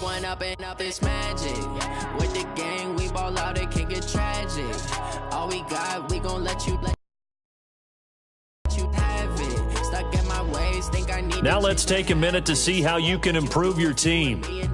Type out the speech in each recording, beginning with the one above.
one up and up, it's magic. With the gang, we ball out, it can get tragic. All we got, we gon' let you have it. Stuck in my ways, think I need. Now let's take a minute to see how you can improve your team. Look in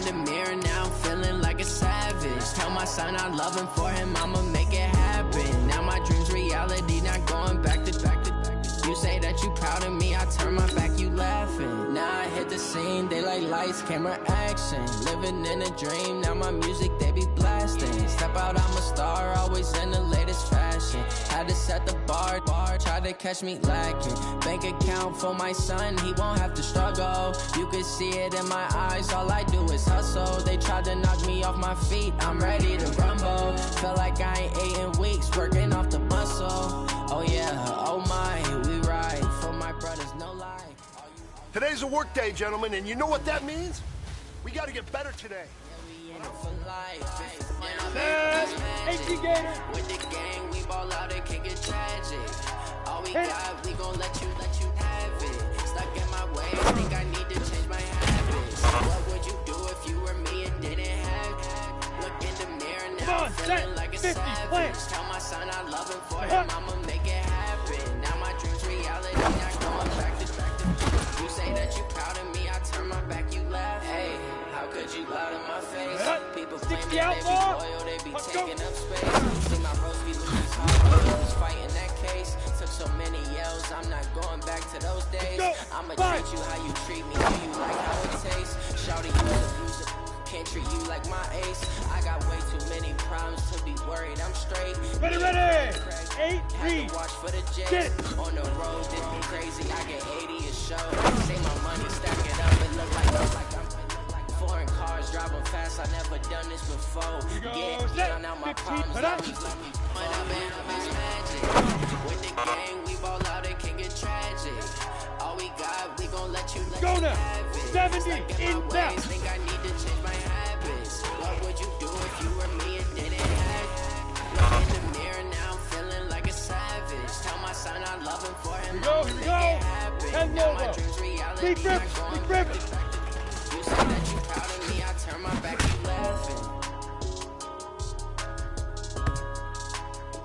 the mirror now, I'm feeling like a savage. Tell my son I love him, for him I'ma make it happen. Now my dreams reality, not going back to back to back. You say that you proud of me, I turn my back, you laughing. Now I hit the scene, they like lights, camera, action. Living in a dream, now my music they be blasting. Step out, I'm a star, always in the latest fashion. Had to set the bar, try to catch me lacking. Bank account for my son, he won't have to struggle. You can see it in my eyes, all I do is hustle. They tried to knock me off my feet, I'm ready to rumble. Feel like I ain't ate in weeks, working off the muscle. Oh yeah, oh my, we ride for my brothers, no lie. Today's a work day, gentlemen, and you know what that means? We gotta get better today. With the gang, we ball out, it can get tragic. All we got, we gon' let you have it. Stuck in my way, think I need to change my habits. What would you do if you were me and didn't have? Look in the mirror now, I'm feeling like a savage. Tell my son I love him, for him I'ma make it happen. Now my dreams reality, not going back to back to. You say that you proud of me, I turn my back, you laugh. Hey, how could you lie to my face? People claim that they be loyal, they be taking up space. See my bros be losing heart, fighting that case. Took so many yells, I'm not going back to those days. I'ma treat you how you treat me, do you like how it tastes? Shouty, you abuser, can't treat you like my ace. I got way too many problems to be worried, I'm straight. Ready, 8, 3, watch for the jet. On the road, this be crazy, I get 80 a show. Say my money, stack it up, it look like I'm foreign cars, driving fast, I never done this before. Get out my problems, let me point up and up, it's magic. With the gang, we ball out, it can get tragic. All we got, we gon' let you have it. 70 inbound. Think I need to change my habits. What would you do if you were me and didn't have? Look in the mirror now, I'm feeling like a savage. Tell my son I love him, for him Here we go. 10 logo. Big rip. You say that you proud of me, I turn my back, you laughing.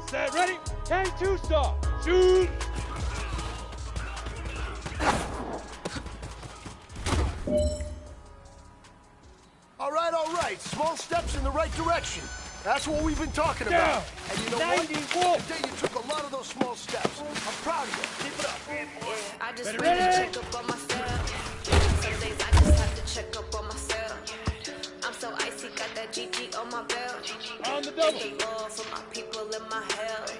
Set, ready? 10, 2, stop. Shoot. All right. Small steps in the right direction. That's what we've been talking about. And you know what? Today you took a lot of those small steps. I'm proud of you. Keep it up. Yeah, I just want to check up on myself. Some days I just have to check up on myself. I'm so icy, got that GG on my belt. On the double. Thank the Lord for my people in my health.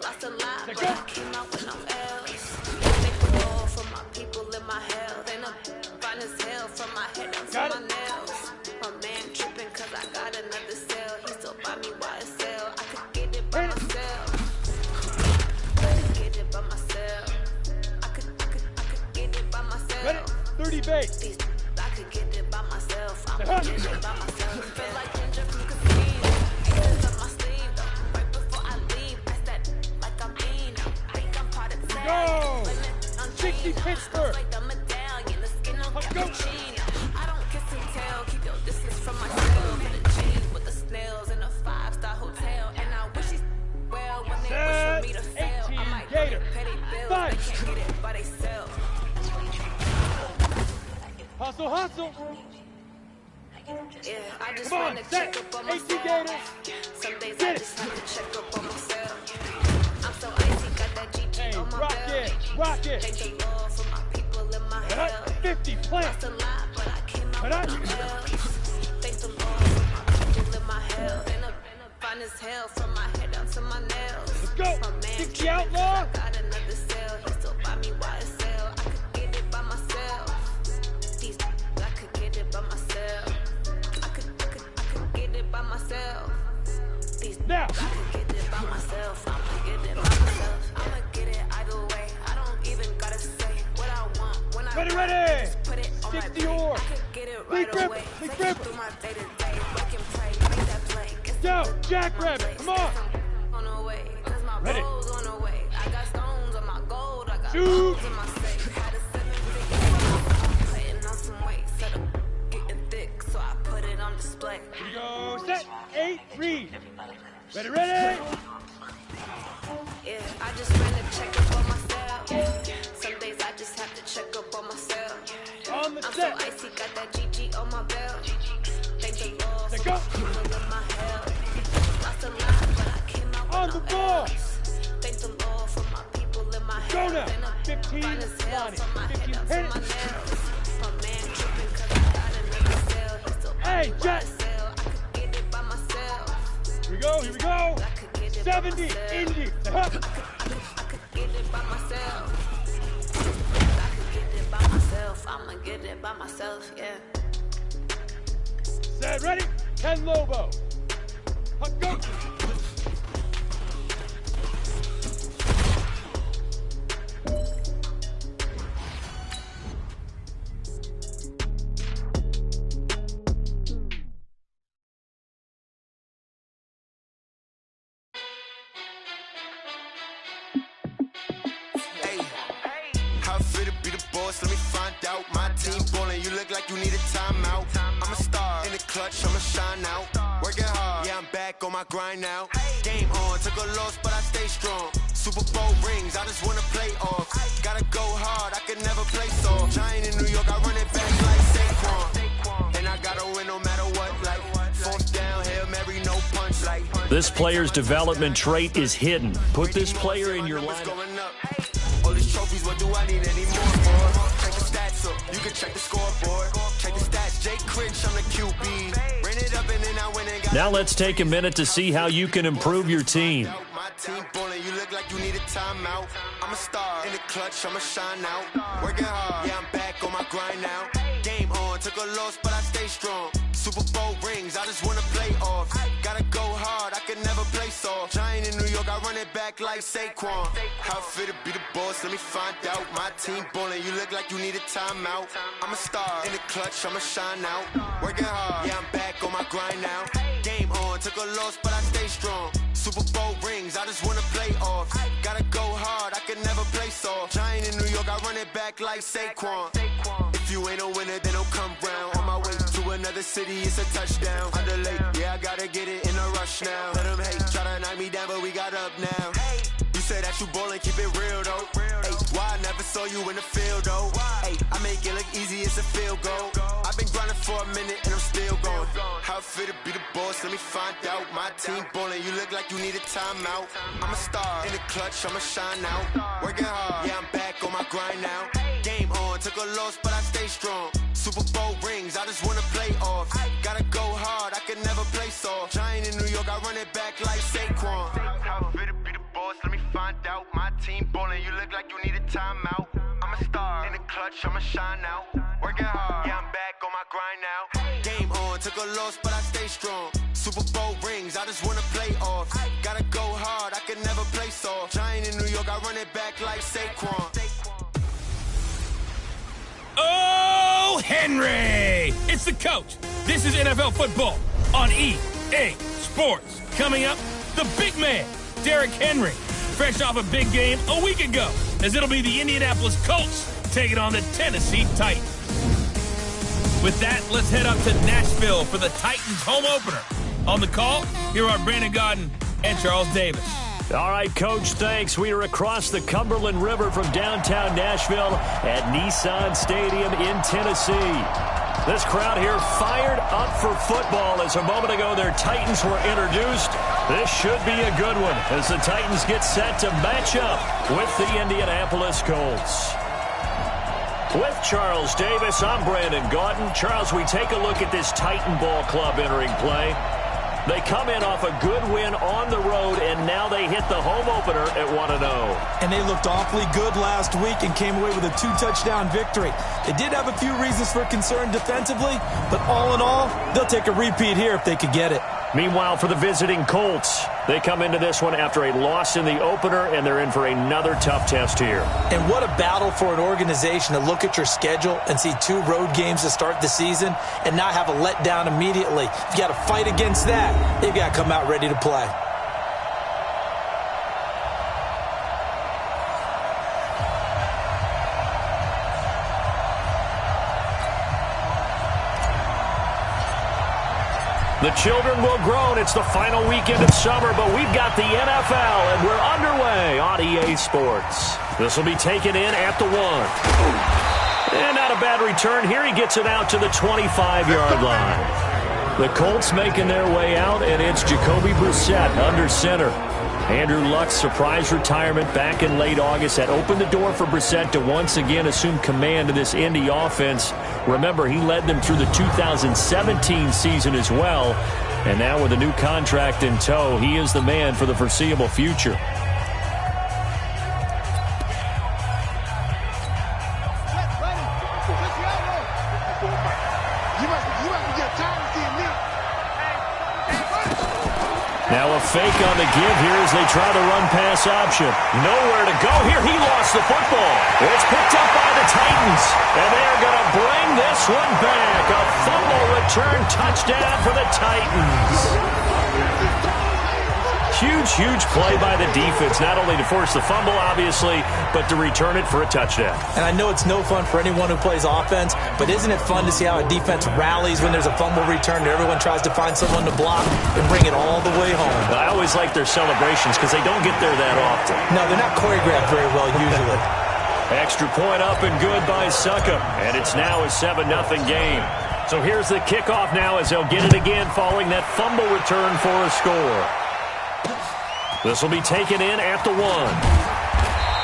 Lost a lot, but I came out with no L's. Thank the Lord for my people in my health. And I'm fine as hell from my head down to my nails. My man tripping cause I got another cell. He still buy me YSL. I could get it by myself. I could get it by myself. I could get it by myself. Ready? 30 base. I could get it by myself. I'm gonna get it by myself. Feel like ginger from casino. Hands up my sleeve though. Right before I leave, I said like I'm Eno. Think I'm part of the Go. 60 Pittsburgh. Like the medallion, the skin on cappuccino. I don't kiss and tell. Keep your distance from myself. The cheese with the snails in a 5-star hotel. And I wish he's well when they wish for me to fail. I might get petty bills. They can't get it by themselves. Hustle. Yeah, I just want to check up on myself. Some days I just have to check up on myself. I'm so icy, got that GG on my belt. Rock it. Thank the Lord for my people in my health. 50 plant. Lost a lot, but I came out with no L's. Thank the Lord for my people in my health. And I'm fine as hell from my head down to my nails. Let's go. My man 60 outlaw. I got another cell. He still buy me YSL. I could get it by myself. I could get it by myself. I could get it by myself. Now. I could get it by myself. I'ma get it by myself. I'ma get it either way. I don't even gotta say what I want when I Ready. just put it on my 60 plate. or. I could get it right away. Big Take rip. it through my day to day. Work and play, make that play. Yo, Jackrabbit, come on. On the way, 'cause my Ready. rolls on the way. I got stones on my gold. I got Shoot. gold in my safe. Had a 7-figure, putting on some weight. Set up. display. Here we go, set, 8, read. Ready, ready? Yeah, I just ran to check up on myself. Some days I just have to check up on myself. On the I'm set. so icy, got that GG on my belt. Thank the Lord Set, for go. my people in my health. Lost a lot, but I came out On with the no ball. else. Thank the Lord for my people in my Go health. now. And I'm 15, fine as hell 20. from my head 15, up to hit my it. nails. My man tripping 'cause I got another cell. He still Hey, buy Jet. and sell. I could get it by myself. Here we go, here we go. I could get it by 70, myself. Indy. Up. I could get it by myself. I could get it by myself. I'ma get it by myself, yeah. Set, ready? 10 Lobo. Go. How fit to be the boss? Let me find out. My team ballin', you look like you need a timeout. I'm a star in the clutch, I'ma shine out. Working hard, yeah, I'm back on my grind now. Game on, took a loss, but I stay strong. Super Bowl rings, I just wanna play off. Gotta go hard, I can never play soft. Giant in New York, I run it back like Saquon. And I gotta win no matter what, like fourth down, Hail Mary, no punch, like. This player's development trait is hidden. Put this player in your lineup. All these trophies, what do I need any more for? Check the stats up, you can check the scoreboard. Check the stats, Jake Critch, I'm the QB. Ran it up and then I went and got. Now let's take a minute to see how you can improve your team. My team ballin', you look like you need a timeout. I'm a star in the clutch, I'ma shine out. Working hard, yeah, I'm back on my grind now. Game on, took a loss, but I stay strong. Super Bowl rings, I just wanna play off. Gotta go hard, I can never play soft. Giant in New York, I run it back like Saquon. How fit to be the boss, let me find out. My team ballin', you look like you need a timeout. I'm a star in the clutch, I'ma shine out. Working hard, yeah, I'm back on my grind now. Game on, took a loss, but I stay strong. Super Bowl rings, I just wanna play off. Gotta go hard, I can never play soft. Giant in New York, I run it back like Saquon. If you ain't a winner, then don't come round. On my way to another city, it's a touchdown. Underlay, yeah, I gotta get it in a rush now. Let them hate, try to knock me down, but we got up now. You say that you ballin', keep it real though. Hey, why I never saw you in the field though? Hey, I make it look easy, it's a field goal. I've been grinding for a minute and I'm still going. How fit to be the boss, let me find out. My team ballin', you look like you need a timeout. I'm a star in the clutch, I'ma shine out. Working hard, yeah, I'm back on my grind now. Game on, took a loss, but I stay strong. Super Bowl rings, I just wanna play off. Gotta go hard, I can never play soft. Giant in New York, I run it back like Saquon. How fit to be the boss, let me find out. My team ballin', you look like you need a timeout. I'm a star in the clutch, I'ma shine out. Working hard, yeah, I'm back on my grind now. Game on, took a loss, but I stay strong. Super Bowl rings, I just wanna play off. Gotta go hard, I can never play soft. Giant in New York, I run it back like Saquon. Oh, Henry! It's the coach. This is NFL football on EA Sports. Coming up, the big man, Derrick Henry, fresh off a big game a week ago, as it'll be the Indianapolis Colts taking on the Tennessee Titans. With that, let's head up to Nashville for the Titans home opener. On the call, here are Brandon Godden and Charles Davis. All right, Coach, thanks. We are across the Cumberland River from downtown Nashville at Nissan Stadium in Tennessee. This crowd here fired up for football as a moment ago their Titans were introduced. This should be a good one as the Titans get set to match up with the Indianapolis Colts. With Charles Davis, I'm Brandon Godden. Charles, we take a look at this Titan Ball Club entering play. They come in off a good win on the road, and now they hit the home opener at 1-0. And they looked awfully good last week and came away with a 2-touchdown victory. They did have a few reasons for concern defensively, but all in all, they'll take a repeat here if they could get it. Meanwhile, for the visiting Colts, they come into this one after a loss in the opener, and they're in for another tough test here. And what a battle for an organization to look at your schedule and see 2 road games to start the season and not have a letdown immediately. You got to fight against that. They've got to come out ready to play. The children will groan. It's the final weekend of summer, but we've got the NFL, and we're underway on EA Sports. This will be taken in at the 1. And not a bad return here. He gets it out to the 25-yard line. The Colts making their way out, and it's Jacoby Brissett under center. Andrew Luck's surprise retirement back in late August that opened the door for Brissett to once again assume command of this Indy offense. Remember, he led them through the 2017 season as well. And now with a new contract in tow, he is the man for the foreseeable future. Now a fake on the give here as they try the run-pass option. Nowhere to go here. He lost the football. It's picked up by the Titans. And they're going to bring this one back. A fumble return touchdown for the Titans. Huge play by the defense, not only to force the fumble, obviously, but to return it for a touchdown. And I know it's no fun for anyone who plays offense, but isn't it fun to see how a defense rallies when there's a fumble return and everyone tries to find someone to block and bring it all the way home? I always like their celebrations because they don't get there that often. No, they're not choreographed very well usually. Extra point up and good by Suckup, and it's now a 7-0 game. So here's the kickoff now as they'll get it again following that fumble return for a score. This will be taken in at the 1.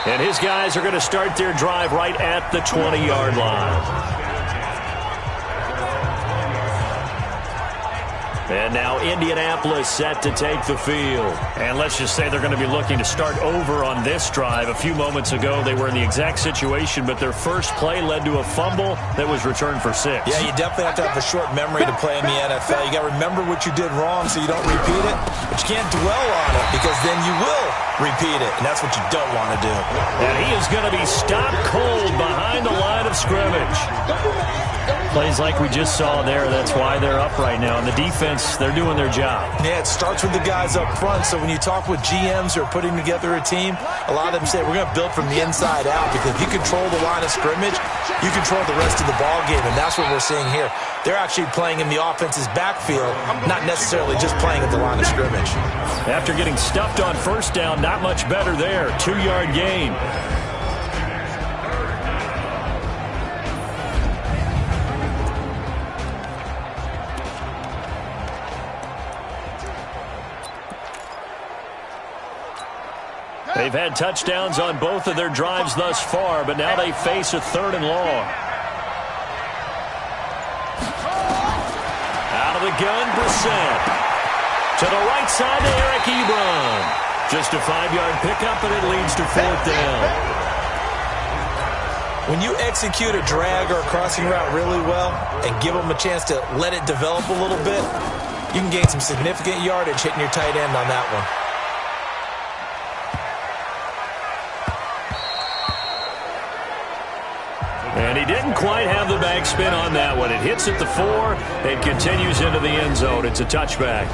And his guys are going to start their drive right at the 20-yard line. And now Indianapolis set to take the field. And let's just say they're going to be looking to start over on this drive. A few moments ago, they were in the exact situation, but their first play led to a fumble that was returned for 6. Yeah, you definitely have to have a short memory to play in the NFL. You got to remember what you did wrong so you don't repeat it, but you can't dwell on it because then you will repeat it, and that's what you don't want to do. And he is going to be stopped cold behind the line of scrimmage. Plays like we just saw there, that's why they're up right now. And the defense, they're doing their job. Yeah, it starts with the guys up front. So when you talk with GMs who are putting together a team, a lot of them say we're going to build from the inside out because if you control the line of scrimmage, you control the rest of the ball game, and that's what we're seeing here. They're actually playing in the offense's backfield, not necessarily just playing at the line of scrimmage. After getting stuffed on first down, not much better there. 2-yard gain. They've had touchdowns on both of their drives thus far, but now they face a 3rd and long. Out of the gun, Brissett. To the right side to Eric Ebron. Just a 5-yard pickup, and it leads to 4th down. When you execute a drag or a crossing route really well and give them a chance to let it develop a little bit, you can gain some significant yardage hitting your tight end on that one. And he didn't quite have the backspin on that one. It hits at the 4 and continues into the end zone. It's a touchback.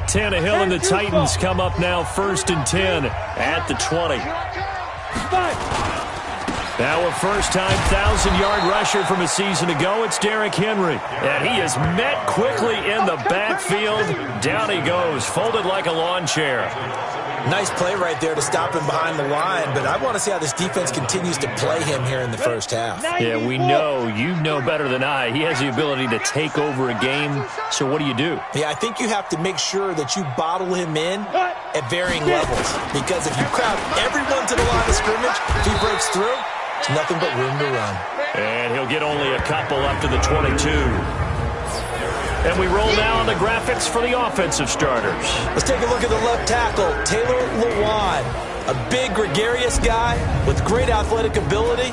Tannehill and the Titans come up now 1st and 10 at the 20. Now a first-time 1,000-yard rusher from a season ago, it's Derrick Henry. And he is met quickly in the backfield. Down he goes, folded like a lawn chair. Nice play right there to stop him behind the line, but I want to see how this defense continues to play him here in the first half. Yeah, we know, you know better than I, he has the ability to take over a game, so what do you do? Yeah, I think you have to make sure that you bottle him in at varying levels, because if you crowd everyone to the line of scrimmage, if he breaks through, it's nothing but room to run. And he'll get only a couple up to the 22. And we roll now on the graphics for the offensive starters. Let's take a look at the left tackle, Taylor Lewan. A big, gregarious guy with great athletic ability.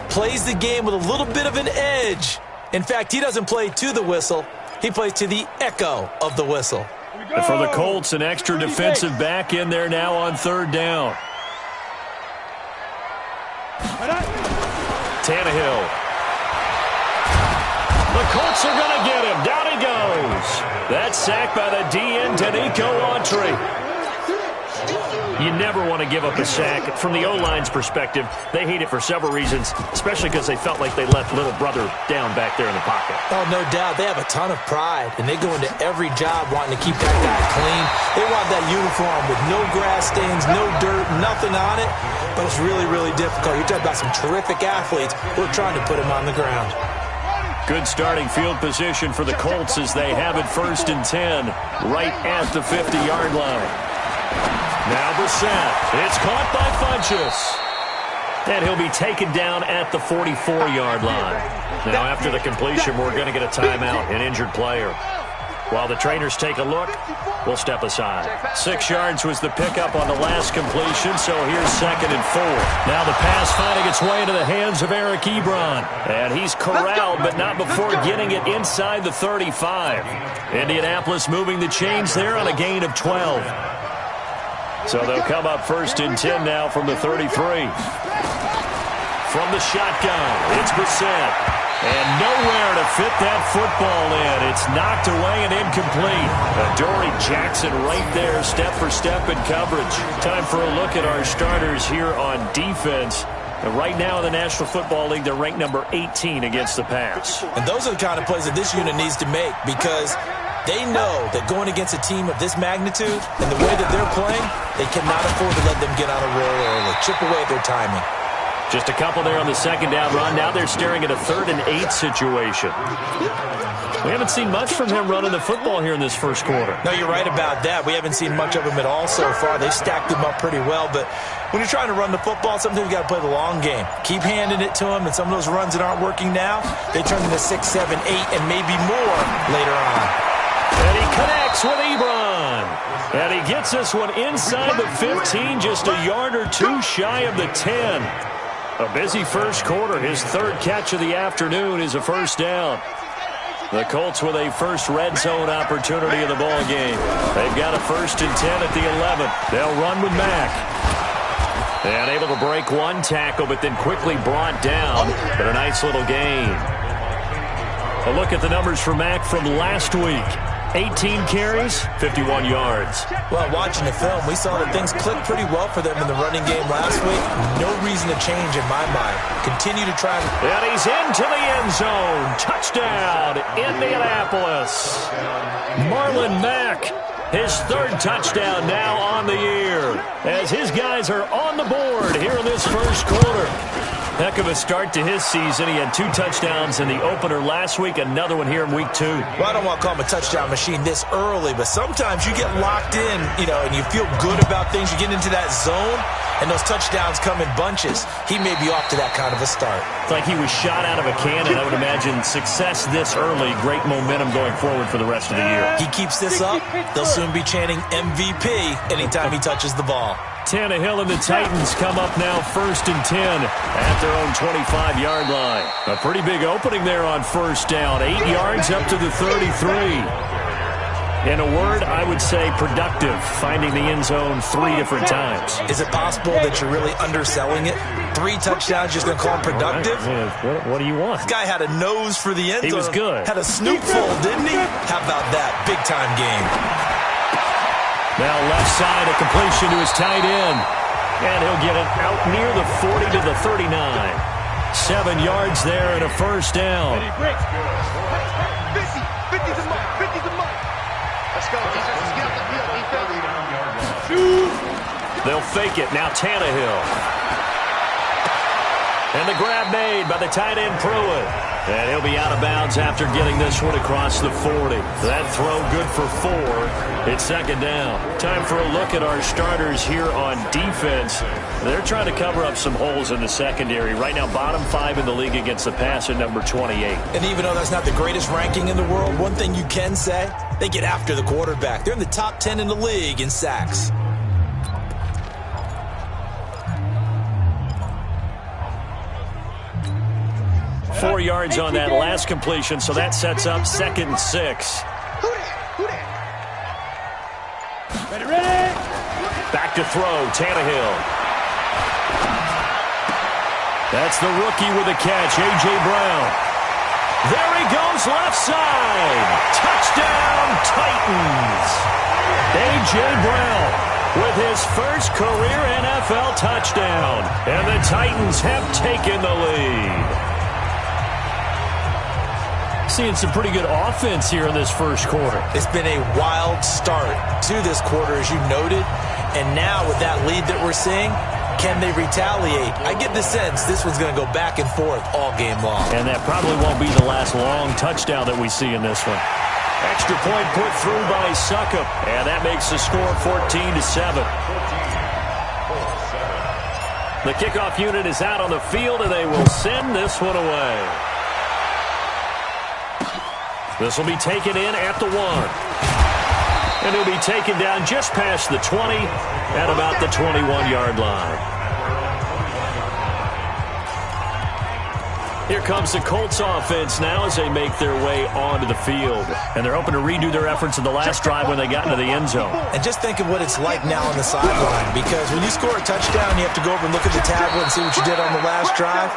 Plays the game with a little bit of an edge. In fact, he doesn't play to the whistle. He plays to the echo of the whistle. And for the Colts, an extra defensive back in there now on 3rd down. Tannehill. The Colts are going to get him. Down he goes. That's sacked by the DN, Danico Autry. You never want to give up a sack. From the O-line's perspective, they hate it for several reasons, especially because they felt like they left little brother down back there in the pocket. Oh, no doubt. They have a ton of pride, and they go into every job wanting to keep that guy clean. They want that uniform with no grass stains, no dirt, nothing on it, but it's really, really difficult. You're talking about some terrific athletes who are trying to put him on the ground. Good starting field position for the Colts as they have it 1st and 10, right at the 50-yard line. Now Brissett. It's caught by Funchess. And he'll be taken down at the 44-yard line. Now after the completion, we're going to get a timeout, an injured player. While the trainers take a look, we'll step aside. 6 yards was the pickup on the last completion, so here's 2nd and 4. Now the pass finding its way into the hands of Eric Ebron. And he's corralled, but not before getting it inside the 35. Indianapolis moving the chains there on a gain of 12. So they'll come up 1st and 10 now from the 33. From the shotgun, it's Brissett. And nowhere to fit that football in. It's knocked away and incomplete. Adoree Jackson right there, step for step in coverage. Time for a look at our starters here on defense. And right now in the National Football League, they're ranked number 18 against the pass. And those are the kind of plays that this unit needs to make, because they know that going against a team of this magnitude and the way that they're playing, they cannot afford to let them get on a roll early. Chip away at their timing. Just a couple there on the 2nd down run. Now they're staring at a 3rd and 8 situation. We haven't seen much from him running the football here in this first quarter. No, you're right about that. We haven't seen much of him at all so far. They've stacked him up pretty well, but when you're trying to run the football, sometimes you got to play the long game. Keep handing it to him, and some of those runs that aren't working now, they turn into 6, 7, 8, and maybe more later on. And he connects with Ebron. And he gets this one inside the 15, just a yard or two shy of the 10. A busy first quarter. His 3rd catch of the afternoon is a 1st down. The Colts with a first red zone opportunity in the ball game. They've got a 1st and 10 at the 11. They'll run with Mack. And able to break one tackle, but then quickly brought down. But a nice little gain. A look at the numbers for Mack from last week. 18 carries, 51 yards. Well, watching the film, we saw that things clicked pretty well for them in the running game last week. No reason to change in my mind. Continue to try. And he's into the end zone. Touchdown, Indianapolis. Marlon Mack, his 3rd touchdown now on the year, as his guys are on the board here in this first quarter. Heck of a start to his season. He had 2 touchdowns in the opener last week, another one here in week 2. Well, I don't want to call him a touchdown machine this early, but sometimes you get locked in, and you feel good about things. You get into that zone, and those touchdowns come in bunches. He may be off to that kind of a start. It's like he was shot out of a cannon. I would imagine success this early, great momentum going forward for the rest of the year. He keeps this up, they'll soon be chanting MVP anytime he touches the ball. Tannehill and the Titans come up now 1st and 10 at their own 25-yard line. A pretty big opening there on 1st down. 8 yards up to the 33. In a word, I would say productive, finding the end zone 3 different times. Is it possible that you're really underselling it? 3 touchdowns, just going to call him productive? What do you want? This guy had a nose for the end zone. He was good. Had a snoopful, didn't he? How about that? Big-time game. Now left side, a completion to his tight end. And he'll get it out near the 40 to the 39. 7 yards there and a 1st down. They'll fake it. Now Tannehill. And the grab made by the tight end Pruitt. And he'll be out of bounds after getting this one across the 40. That throw good for 4. It's 2nd down. Time for a look at our starters here on defense. They're trying to cover up some holes in the secondary. Right now, bottom 5 in the league against the pass at number 28. And even though that's not the greatest ranking in the world, one thing you can say, they get after the quarterback. They're in the top 10 in the league in sacks. Four yards on that last completion, so that sets up 2nd and 6. Ready. Back to throw, Tannehill. That's the rookie with a catch, A.J. Brown. There he goes left side. Touchdown, Titans. A.J. Brown with his first career NFL touchdown. And the Titans have taken the lead. Seeing some pretty good offense here in this first quarter. It's been a wild start to this quarter, as you noted. And now with that lead that we're seeing, can they retaliate? I get the sense this one's going to go back and forth all game long. And that probably won't be the last long touchdown that we see in this one. Extra point put through by Succop. And that makes the score 14-7. The kickoff unit is out on the field, and they will send this one away. This will be taken in at the 1. And he'll be taken down just past the 20 at about the 21-yard line. Here comes the Colts offense now as they make their way onto the field. And they're hoping to redo their efforts in the last drive when they got into the end zone. And just think of what it's like now on the sideline. Because when you score a touchdown, you have to go over and look at the tablet and see what you did on the last drive.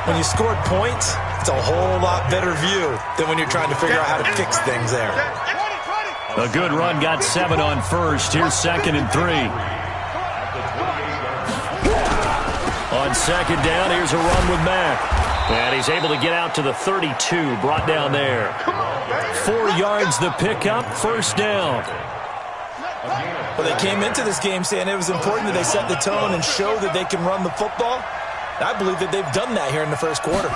When you scored points, it's a whole lot better view than when you're trying to figure out how to fix things there. A good run, got 7 on first. Here's 2nd and 3. On 2nd down, here's a run with Mack. And he's able to get out to the 32, brought down there. 4 yards the pickup, 1st down. Well, they came into this game saying it was important that they set the tone and show that they can run the football. I believe that they've done that here in the first quarter.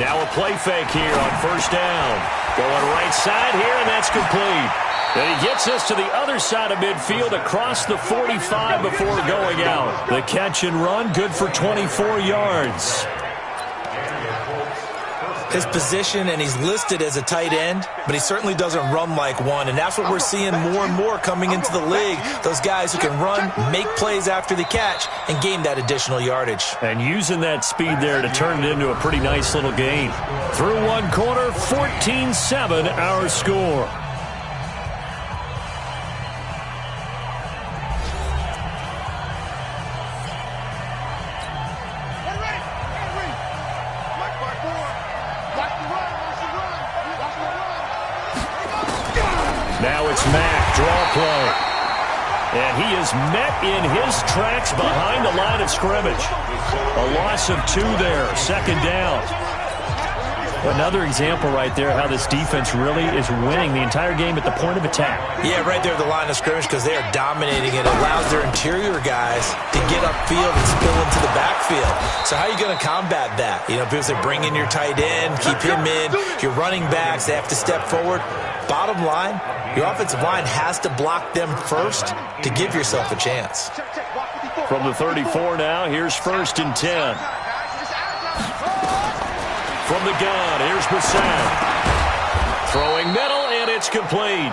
Now a play fake here on 1st down. Going right side here, and that's complete. And he gets us to the other side of midfield across the 45 before going out. The catch and run, good for 24 yards. His position, and he's listed as a tight end, but he certainly doesn't run like one, and that's what we're seeing more and more coming into the league. Those guys who can run, make plays after the catch, and gain that additional yardage. And using that speed there to turn it into a pretty nice little gain. Through one quarter, 14-7 our score. Now it's Mack, draw play. And he is met in his tracks behind the line of scrimmage. A loss of 2 there, 2nd down. Another example right there how this defense really is winning the entire game at the point of attack. Yeah, right there at the line of scrimmage because they are dominating. It allows their interior guys to get upfield and spill into the backfield. So how are you going to combat that? You know, because they bring in your tight end, keep him in. Your running backs, they have to step forward. Bottom line, your offensive line has to block them first to give yourself a chance. From the 34 now, here's 1st and 10. From the gun, here's Brissett. Throwing middle, and it's complete.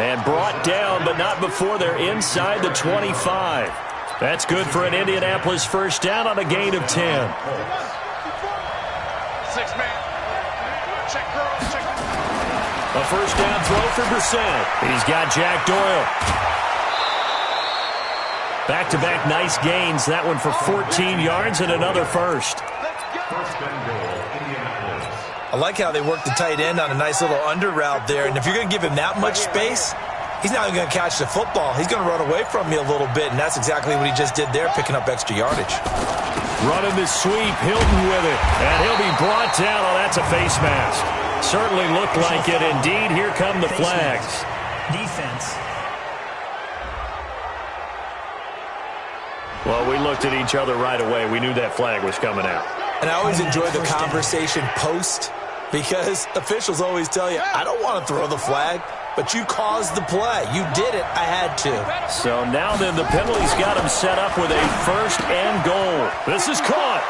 And brought down, but not before they're inside the 25. That's good for an Indianapolis 1st down on a gain of 10. 6-man. Check, girl, check. A 1st down throw for Brissett. He's got Jack Doyle. Back-to-back nice gains. That one for 14 yards and another 1st. I like how they work the tight end on a nice little under route there. And if you're going to give him that much space, he's not even going to catch the football. He's going to run away from me a little bit, and that's exactly what he just did there, picking up extra yardage. Running the sweep, Hilton with it. And he'll be brought down. Oh, that's a face mask. Certainly looked like it. Indeed, here come the flags. Defense. Well, we looked at each other right away. We knew that flag was coming out. And I always enjoy the conversation post because officials always tell you, I don't want to throw the flag, but you caused the play. You did it. I had to. So now then the penalty's got him set up with a 1st and goal. This is caught.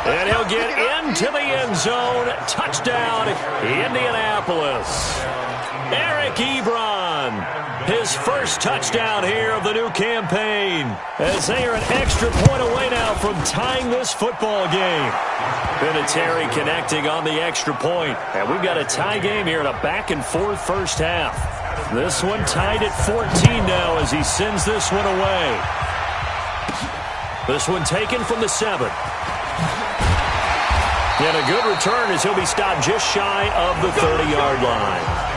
And he'll get into the end zone. Touchdown, Indianapolis. Eric Ebron, his 1st touchdown here of the new campaign, as they are an extra point away now from tying this football game. Vinatieri connecting on the extra point. And we've got a tie game here in a back-and-forth 1st half. This one tied at 14 now as he sends this one away. This one taken from the 7. And a good return as he'll be stopped just shy of the 30-yard line.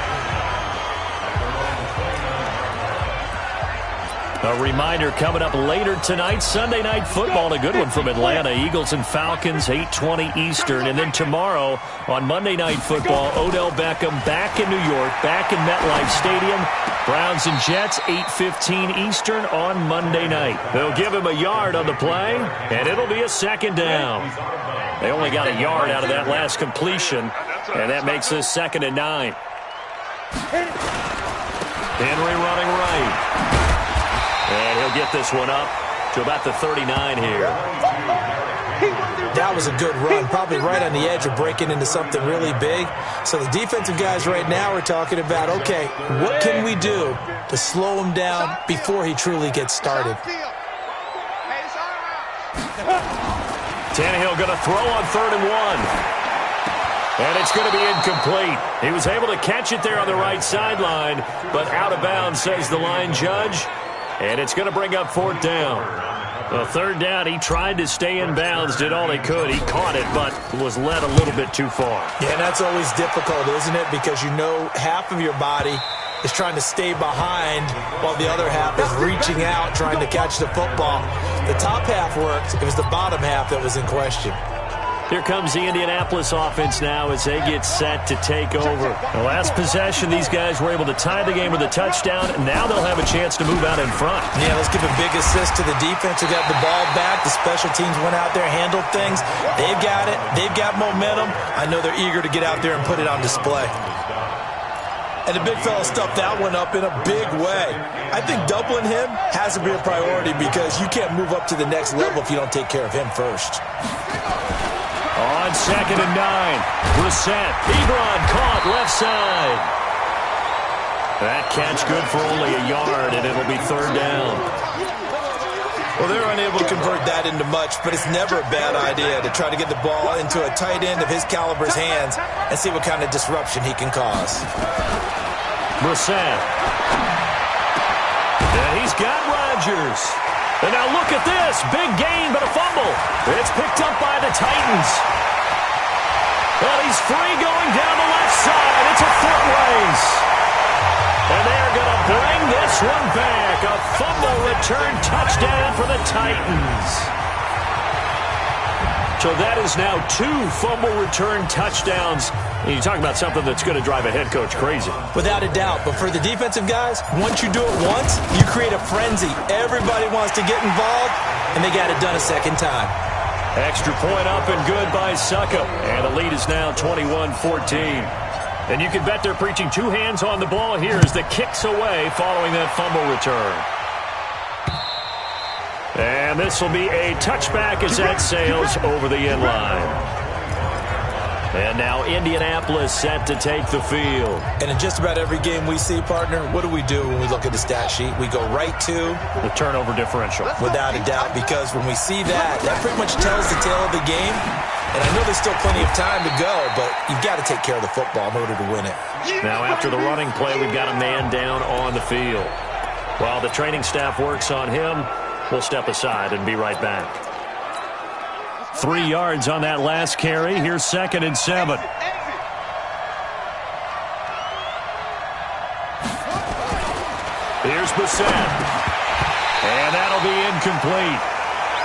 A reminder coming up later tonight, Sunday Night Football, a good one from Atlanta. Eagles and Falcons, 8:20 Eastern. And then tomorrow on Monday Night Football, Odell Beckham back in New York, back in MetLife Stadium. Browns and Jets, 8:15 Eastern on Monday night. They'll give him a yard on the play, and it'll be a second down. They only got a yard out of that last completion, and that makes this 2nd and 9. Henry running right. And he'll get this one up to about the 39 here. That was a good run, probably right on the edge of breaking into something really big. So the defensive guys right now are talking about, okay, what can we do to slow him down before he truly gets started? Tannehill going to throw on 3rd and 1. And it's going to be incomplete. He was able to catch it there on the right sideline, but out of bounds, says the line judge. And it's going to bring up 4th down. Well, 3rd down, he tried to stay in bounds, did all he could. He caught it, but was led a little bit too far. Yeah, and that's always difficult, isn't it? Because you know half of your body is trying to stay behind while the other half is reaching out, trying to catch the football. The top half worked. It was the bottom half that was in question. Here comes the Indianapolis offense now as they get set to take over. The last possession, these guys were able to tie the game with a touchdown. Now they'll have a chance to move out in front. Yeah, let's give a big assist to the defense who got the ball back. The special teams went out there, handled things. They've got it. They've got momentum. I know they're eager to get out there and put it on display. And the big fella stuffed that one up in a big way. I think doubling him has to be a priority because you can't move up to the next level if you don't take care of him first. On 2nd and 9, Brissett, Ebron caught left side. That catch good for only a yard, and it'll be 3rd down. Well, they're unable to convert that into much, but it's never a bad idea to try to get the ball into a tight end of his caliber's hands and see what kind of disruption he can cause. Brissett. And he's got Rodgers. And now look at this. Big gain, but a fumble. It's picked up by the Titans. Well, he's free going down the left side. It's a foot race. And they're going to bring this one back. A fumble return touchdown for the Titans. So that is now 2 fumble return touchdowns. And you talk about something that's going to drive a head coach crazy. Without a doubt. But for the defensive guys, once you do it once, you create a frenzy. Everybody wants to get involved, and they got it done a second time. Extra point up and good by Suckup. And the lead is now 21-14. And you can bet they're preaching 2 hands on the ball here as the kick's away following that fumble return. And this will be a touchback as that sails over the end line. And now Indianapolis set to take the field. And in just about every game we see, partner, what do we do when we look at the stat sheet? We go right to the turnover differential. Without a doubt, because when we see that, that pretty much tells the tale of the game. And I know there's still plenty of time to go, but you've got to take care of the football in order to win it. Now after the running play, we've got a man down on the field. While the training staff works on him, we'll step aside and be right back. 3 yards on that last carry. Here's 2nd and 7. Here's Brissett. And that'll be incomplete.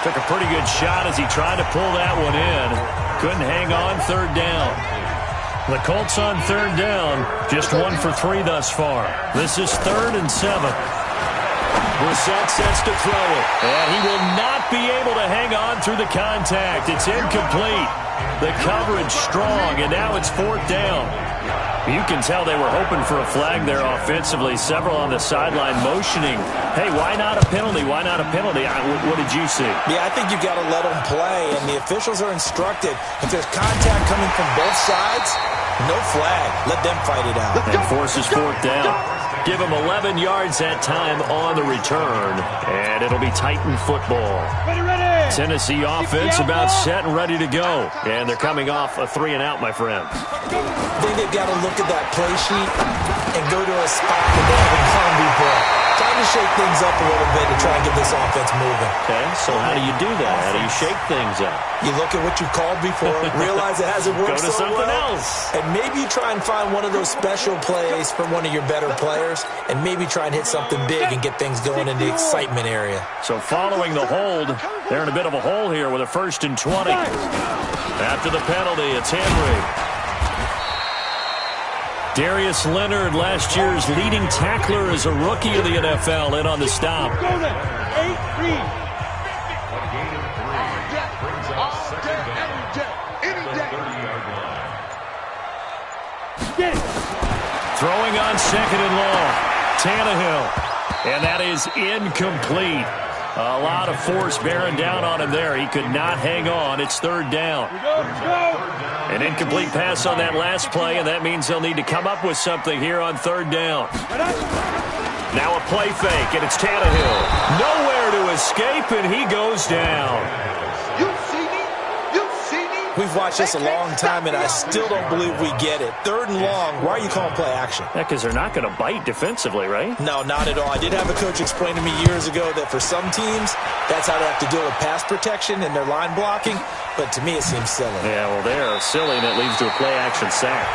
Took a pretty good shot as he tried to pull that one in. Couldn't hang on 3rd down. The Colts on 3rd down. Just 1 for 3 thus far. This is 3rd and 7. Brissett sets to throw it. And he will not be able to hang on through the contact. It's incomplete. The coverage strong, and now it's 4th down. You can tell they were hoping for a flag there offensively. Several on the sideline motioning. Hey, why not a penalty? Why not a penalty? What did you see? Yeah, I think you've got to let them play, and the officials are instructed. If there's contact coming from both sides, no flag. Let them fight it out. And forces 4th down. Give him 11 yards that time on the return, and it'll be Titan football. Tennessee offense about set and ready to go, and they're coming off a 3-and-out, my friend. I think they've got to look at that play sheet and go to a spot that they haven't gone before. Time to shake things up a little bit to try and get this offense moving. Okay, so how do you do that? How do you shake things up? You look at what you called before, realize it hasn't worked Go to so something well, else. and maybe you try and find one of those special plays from one of your better players, and maybe try and hit something big and get things going in the excitement area. So following the hold, they're in a bit of a hole here with a 1st and 20. After the penalty, it's Henry. Darius Leonard, last year's leading tackler as a rookie of the NFL, in on the stop. Go there. 8-3. Throwing on 2nd and long. Tannehill. And that is incomplete. A lot of force bearing down on him there. He could not hang on. It's 3rd down. An incomplete pass on that last play, and that means they'll need to come up with something here on 3rd down. Now a play fake, and it's Tannehill. Nowhere to escape, and he goes down. We've watched this a long time, and I still don't believe we get it. 3rd and long, why are you calling play action? Yeah, because they're not going to bite defensively, right? No, not at all. I did have a coach explain to me years ago that for some teams, that's how they have to deal with pass protection and their line blocking, but to me it seems silly. Yeah, well, they're silly, and it leads to a play action sack.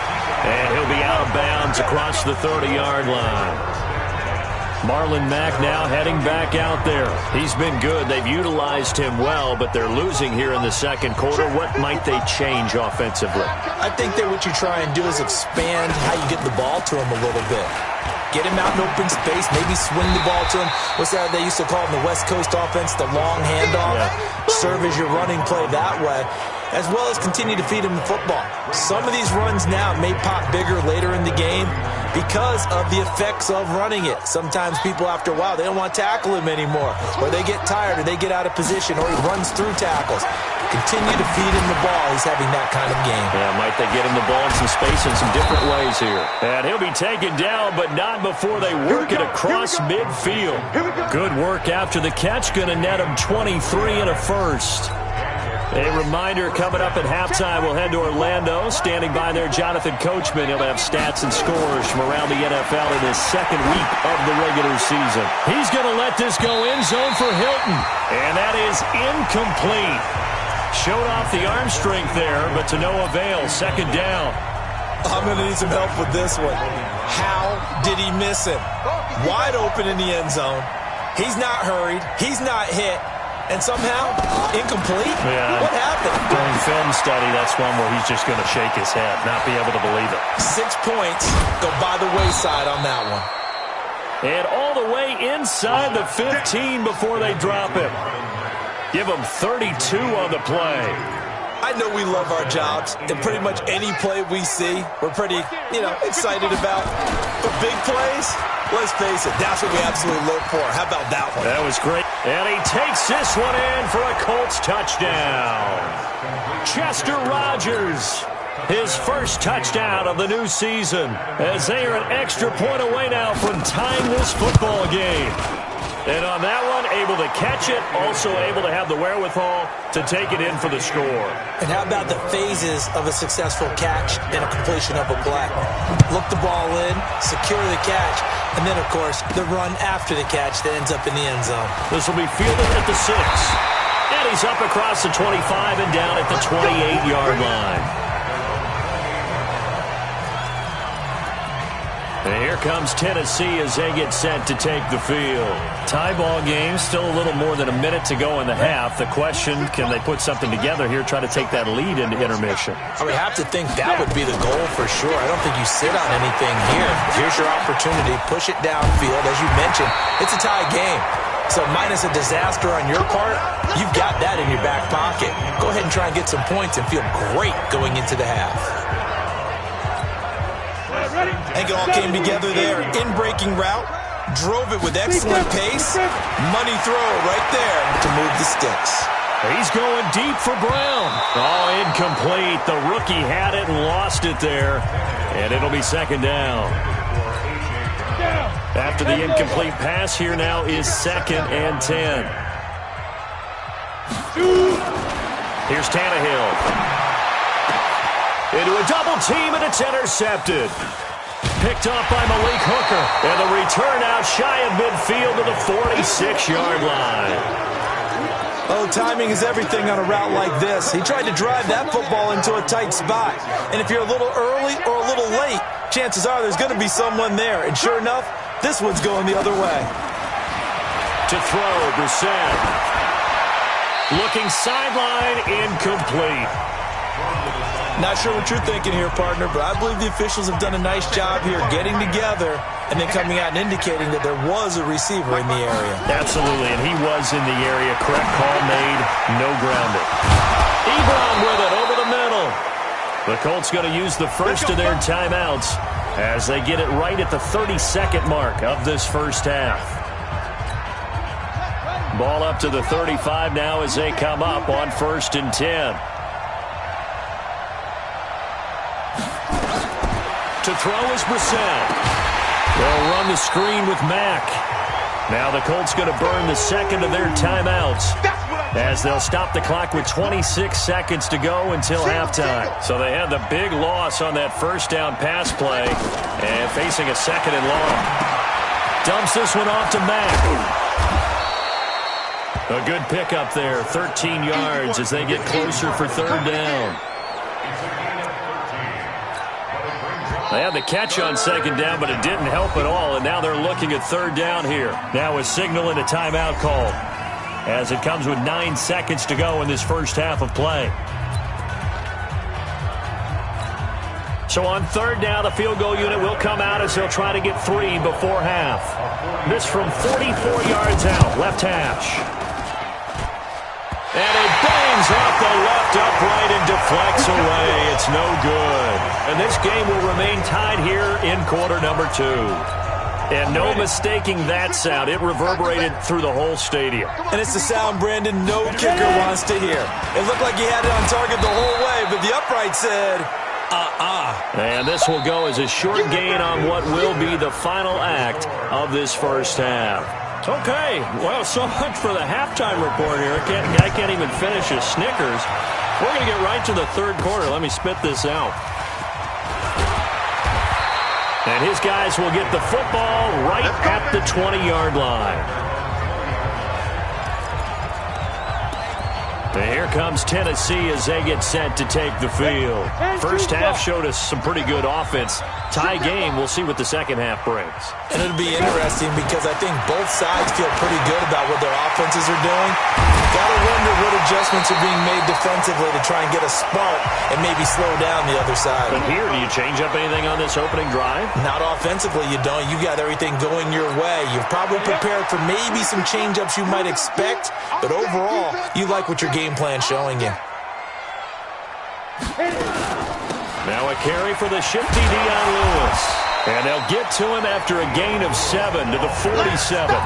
And he'll be out of bounds across the 30-yard line. Marlon Mack now heading back out there. He's been good. They've utilized him well, but they're losing here in the 2nd quarter. What might they change offensively? I think that what you try and do is expand how you get the ball to him a little bit. Get him out in open space, maybe swing the ball to him. What's that they used to call in the West Coast offense, the long handoff? Yeah. Serve as your running play that way, as well as continue to feed him the football. Some of these runs now may pop bigger later in the game because of the effects of running it. Sometimes people, after a while, they don't want to tackle him anymore, or they get tired, or they get out of position, or he runs through tackles. Continue to feed him the ball. He's having that kind of game. Yeah, might they get him the ball in some space in some different ways here. And he'll be taken down, but not before they work it across midfield. Good work after the catch. Going to net him 23 and a first. A reminder, coming up at halftime, we'll head to Orlando. Standing by there, Jonathan Coachman. He'll have stats and scores from around the NFL in his 2nd week of the regular season. He's going to let this go end zone for Hilton. And that is incomplete. Showed off the arm strength there, but to no avail. 2nd down. I'm going to need some help with this one. How did he miss it? Wide open in the end zone. He's not hurried. He's not hit. And somehow, incomplete? Yeah. What happened? During film study, that's one where he's just going to shake his head, not be able to believe it. 6 points go by the wayside on that one. And all the way inside the 15 before they drop him. Give him 32 on the play. I know we love our jobs, and pretty much any play we see, we're pretty, excited about. But big plays, let's face it, that's what we absolutely look for. How about that one? That was great. And he takes this one in for a Colts touchdown. Chester Rogers, his first touchdown of the new season, as they are an extra point away now from tying this football game. And on that one, able to catch it, also able to have the wherewithal to take it in for the score. And how about the phases of a successful catch and a completion of a play? Look the ball in, secure the catch, and then, of course, the run after the catch that ends up in the end zone. This will be fielded at the 6. And he's up across the 25 and down at the 28-yard line. And here comes Tennessee as they get set to take the field. Tie ball game, still a little more than a minute to go in the half. The question, can they put something together here, try to take that lead into intermission? I would have to think that would be the goal for sure. I don't think you sit on anything here. Here's your opportunity. Push it downfield. As you mentioned, it's a tie game. So minus a disaster on your part, you've got that in your back pocket. Go ahead and try and get some points and feel great going into the half. I think it all came together there. In-breaking route, drove it with excellent pace. Money throw right there to move the sticks. He's going deep for Brown. Oh, incomplete. The rookie had it and lost it there. And it'll be 2nd down. After the incomplete pass, here now is 2nd and 10. Here's Tannehill. Into a double team, and it's intercepted. picked off by Malik Hooker. And the return out shy of midfield to the 46-yard line. Oh, timing is everything on a route like this. He tried to drive that football into a tight spot. And if you're a little early or a little late, chances are there's going to be someone there. And sure enough, this one's going the other way. To throw, Brissett. Looking sideline, incomplete. Not sure what you're thinking here, partner, but I believe the officials have done a nice job here getting together and then coming out and indicating that there was a receiver in the area. Absolutely, and he was in the area. Correct call made, no grounding. Ebron with it over the middle. The Colts going to use the first of their timeouts as they get it right at the 30-second mark of this first half. Ball up to the 35 now as they come up on 1st and 10. To throw is Brissett. They'll run the screen with Mack. Now the Colts going to burn the second of their timeouts as they'll stop the clock with 26 seconds to go until halftime. So they had the big loss on that first down pass play and facing a 2nd and long. Dumps this one off to Mack. A good pickup there, 13 yards as they get closer for 3rd down. They had the catch on 2nd down, but it didn't help at all, and now they're looking at 3rd down here. Now a signal and a timeout call as it comes with 9 seconds to go in this first half of play. So on 3rd down, the field goal unit will come out as they'll try to get 3 before half. This from 44 yards out, left hash. And it bangs off the left upright and deflects away. It's no good. And this game will remain tied here in quarter number 2. And no mistaking that sound. It reverberated through the whole stadium. And it's the sound Brandon no kicker wants to hear. It looked like he had it on target the whole way, but the upright said, And this will go as a short gain on what will be the final act of this first half. Okay, well, so much for the halftime report here. I can't even finish a Snickers. We're going to get right to the 3rd quarter. Let me spit this out. And his guys will get the football right at the 20-yard line. And here comes Tennessee as they get set to take the field. First half showed us some pretty good offense. Tie game, we'll see what the second half brings. And it'll be interesting because I think both sides feel pretty good about what their offenses are doing. Gotta wonder what adjustments are being made defensively to try and get a spark and maybe slow down the other side. But here, do you change up anything on this opening drive? Not offensively, you don't. You got everything going your way. You've probably prepared for maybe some change-ups you might expect, but overall, you like what your game plan showing you. Now a carry for the shifty Dion Lewis. And they'll get to him after a gain of 7 to the 47.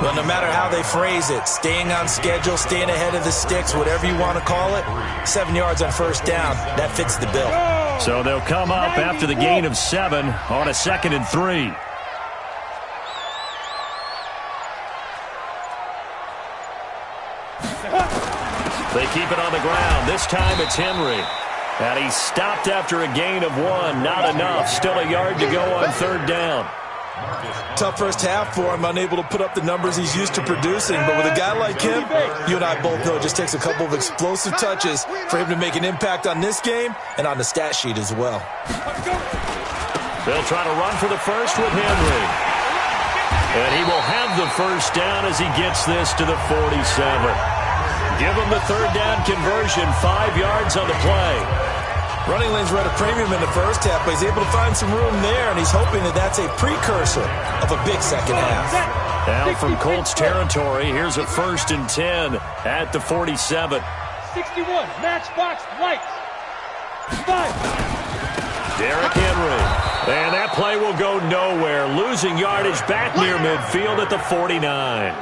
Well, no matter how they phrase it, staying on schedule, staying ahead of the sticks, whatever you want to call it, 7 yards on 1st down, that fits the bill. So they'll come up after the gain of 7 on a 2nd and 3. They keep it on the ground. This time it's Henry. And he's stopped after a gain of 1. Not enough. Still a yard to go on 3rd down. Tough first half for him, unable to put up the numbers he's used to producing. But with a guy like him, you and I both know it just takes a couple of explosive touches for him to make an impact on this game and on the stat sheet as well. They'll try to run for the first with Henry. And he will have the first down as he gets this to the 47. Give him the 3rd down conversion, 5 yards on the play. Running lanes were at a premium in the first half, but he's able to find some room there, and he's hoping that that's a precursor of a big second half. Down from Colts territory, here's a 1st and 10 at the 47. 61, matchbox lights. 5. Derrick Henry. And that play will go nowhere. Losing yardage back near midfield at the 49.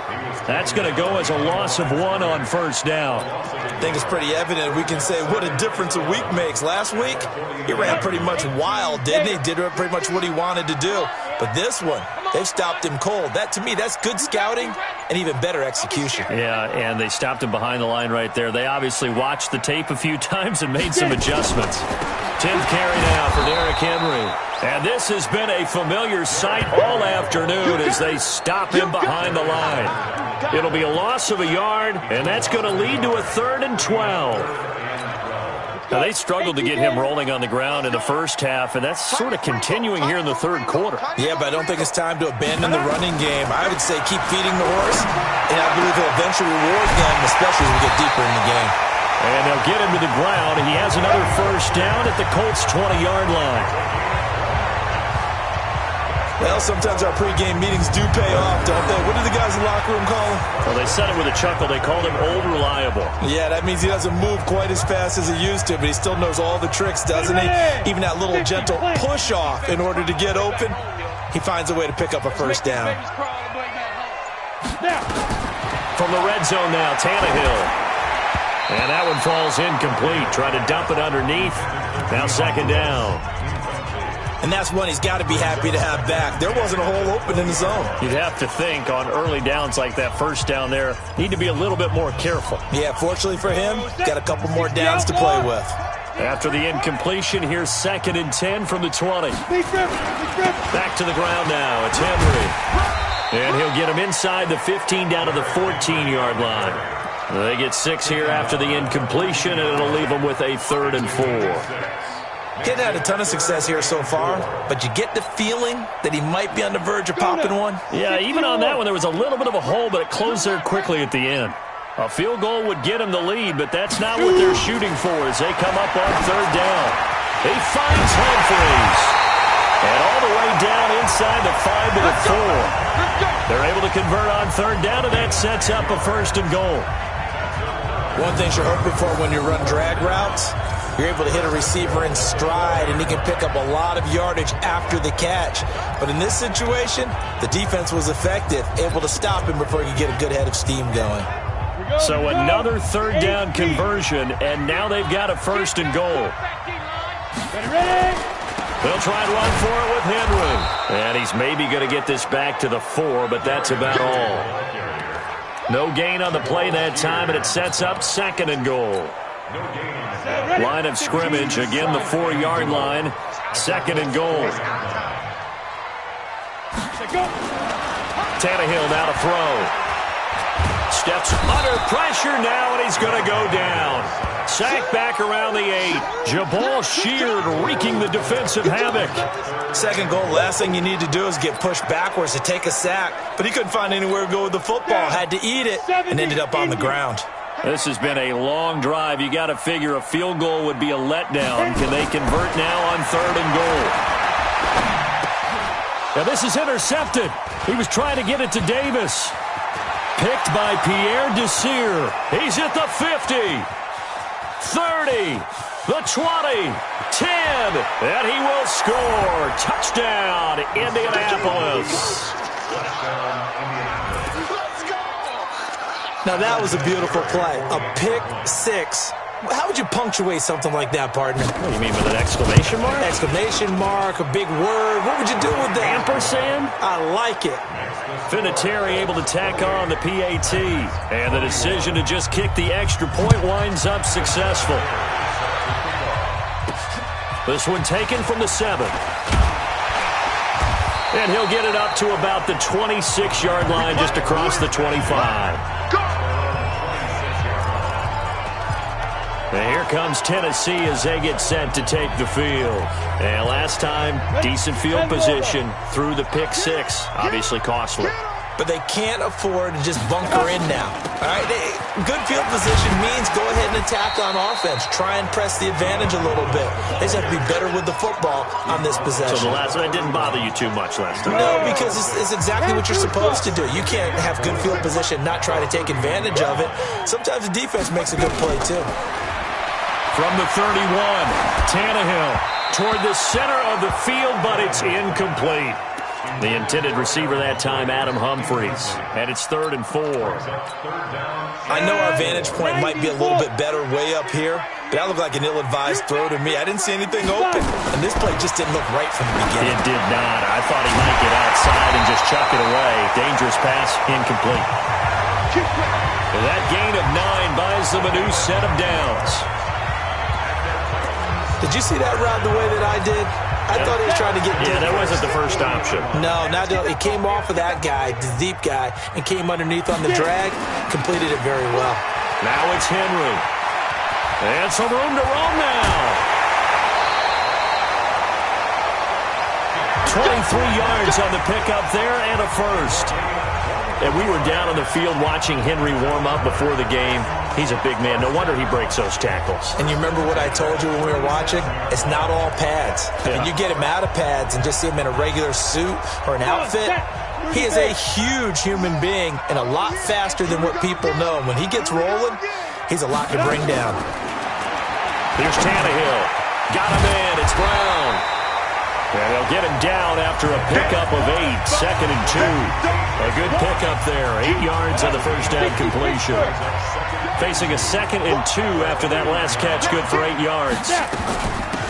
That's going to go as a loss of 1 on 1st down. I think it's pretty evident. We can say what a difference a week makes. Last week, he ran pretty much wild, didn't he? Did pretty much what he wanted to do. But this one, they've stopped him cold. That, to me, that's good scouting and even better execution. Yeah, and they stopped him behind the line right there. They obviously watched the tape a few times and made some adjustments. 10th carry now for Derrick Henry. And this has been a familiar sight all afternoon as they stop him behind the line. It'll be a loss of a yard, and that's going to lead to a 3rd and 12. Now, they struggled to get him rolling on the ground in the first half, and that's sort of continuing here in the third quarter. Yeah, but I don't think it's time to abandon the running game. I would say keep feeding the horse, and I believe he'll eventually reward them, especially as we get deeper in the game. And they'll get him to the ground. He has another first down at the Colts' 20-yard line. Well, sometimes our pregame meetings do pay off, don't they? What do the guys in the locker room call him? Well, they said it with a chuckle. They called him Old Reliable. Yeah, that means he doesn't move quite as fast as he used to, but he still knows all the tricks, doesn't he? Even that little gentle push-off in order to get open, he finds a way to pick up a first down. From the red zone now, Tannehill. And that one falls incomplete. Trying to dump it underneath. Now 2nd down. And that's one he's got to be happy to have back. There wasn't a hole open in the zone. You'd have to think on early downs like that first down there, need to be a little bit more careful. Yeah, fortunately for him, got a couple more downs to play with. After the incompletion, here's 2nd and 10 from the 20. Back to the ground now. It's Henry. And he'll get him inside the 15 down to the 14-yard line. They get 6 here after the incompletion, and it'll leave them with a 3rd and 4. He hadn't had a ton of success here so far, but you get the feeling that he might be on the verge of popping one. Yeah, even on that one, there was a little bit of a hole, but it closed there quickly at the end. A field goal would get him the lead, but that's not what they're shooting for as they come up on 3rd down. He finds Humphries. And all the way down inside the 5 to the 4. They're able to convert on 3rd down, and that sets up a 1st and goal. One thing you're hoping for when you run drag routes, you're able to hit a receiver in stride, and he can pick up a lot of yardage after the catch. But in this situation, the defense was effective, able to stop him before he could get a good head of steam going. So another 3rd down conversion, and now they've got a 1st and goal. They'll try and run for it with Henry. And he's maybe going to get this back to the 4, but that's about all. No gain on the play that time, and it sets up 2nd and goal. Line of scrimmage, again the 4-yard line, 2nd and goal. Tannehill now to throw. Steps under pressure now, and he's going to go down. Sack back around the 8. Jabal Sheard wreaking the defensive havoc. 2nd goal, last thing you need to do is get pushed backwards to take a sack. But he couldn't find anywhere to go with the football, had to eat it, and ended up on the ground. This has been a long drive. You got to figure a field goal would be a letdown. Can they convert now on 3rd and goal? Now this is intercepted. He was trying to get it to Davis. Picked by Pierre Desir. He's at the 50, 30, the 20, 10, and he will score. Touchdown, Indianapolis. Now that was a beautiful play. A pick 6. How would you punctuate something like that, partner? What do you mean, with an exclamation mark? Exclamation mark, a big word. What would you do with that? Ampersand? I like it. Vinatieri able to tack on the PAT. And the decision to just kick the extra point winds up successful. This one taken from the 7. And he'll get it up to about the 26-yard line just across the 25. And here comes Tennessee as they get set to take the field. And last time, decent field position through the pick 6. Obviously costly. But they can't afford to just bunker in now. All right, good field position means go ahead and attack on offense. Try and press the advantage a little bit. They just have to be better with the football on this possession. So the last one didn't bother you too much last time? No, because it's exactly what you're supposed to do. You can't have good field position, not try to take advantage of it. Sometimes the defense makes a good play, too. From the 31, Tannehill toward the center of the field, but it's incomplete. The intended receiver that time, Adam Humphries. And it's 3rd and 4. I know our vantage point might be a little bit better way up here, but that looked like an ill-advised throw to me. I didn't see anything open, and this play just didn't look right from the beginning. It did not. I thought he might get outside and just chuck it away. Dangerous pass, incomplete. That gain of 9 buys them a new set of downs. Did you see that route the way that I did? I thought he was trying to get deep. Yeah, that wasn't the first option. No, it came off of that guy, the deep guy, and came underneath on the drag. Completed it very well. Now it's Henry. And some room to roam now. 23 yards on the pickup there and a first. And we were down on the field watching Henry warm up before the game. He's a big man. No wonder he breaks those tackles. And you remember what I told you when we were watching? It's not all pads. I mean, you get him out of pads and just see him in a regular suit or an outfit. He is a huge human being and a lot faster than what people know. And when he gets rolling, he's a lot to bring down. Here's Tannehill. Got him in. It's Brown. And they'll get him down after a pickup of 8, 2nd and 2. A good pickup there, 8 yards on the first down completion. Facing a 2nd and 2 after that last catch, good for 8 yards.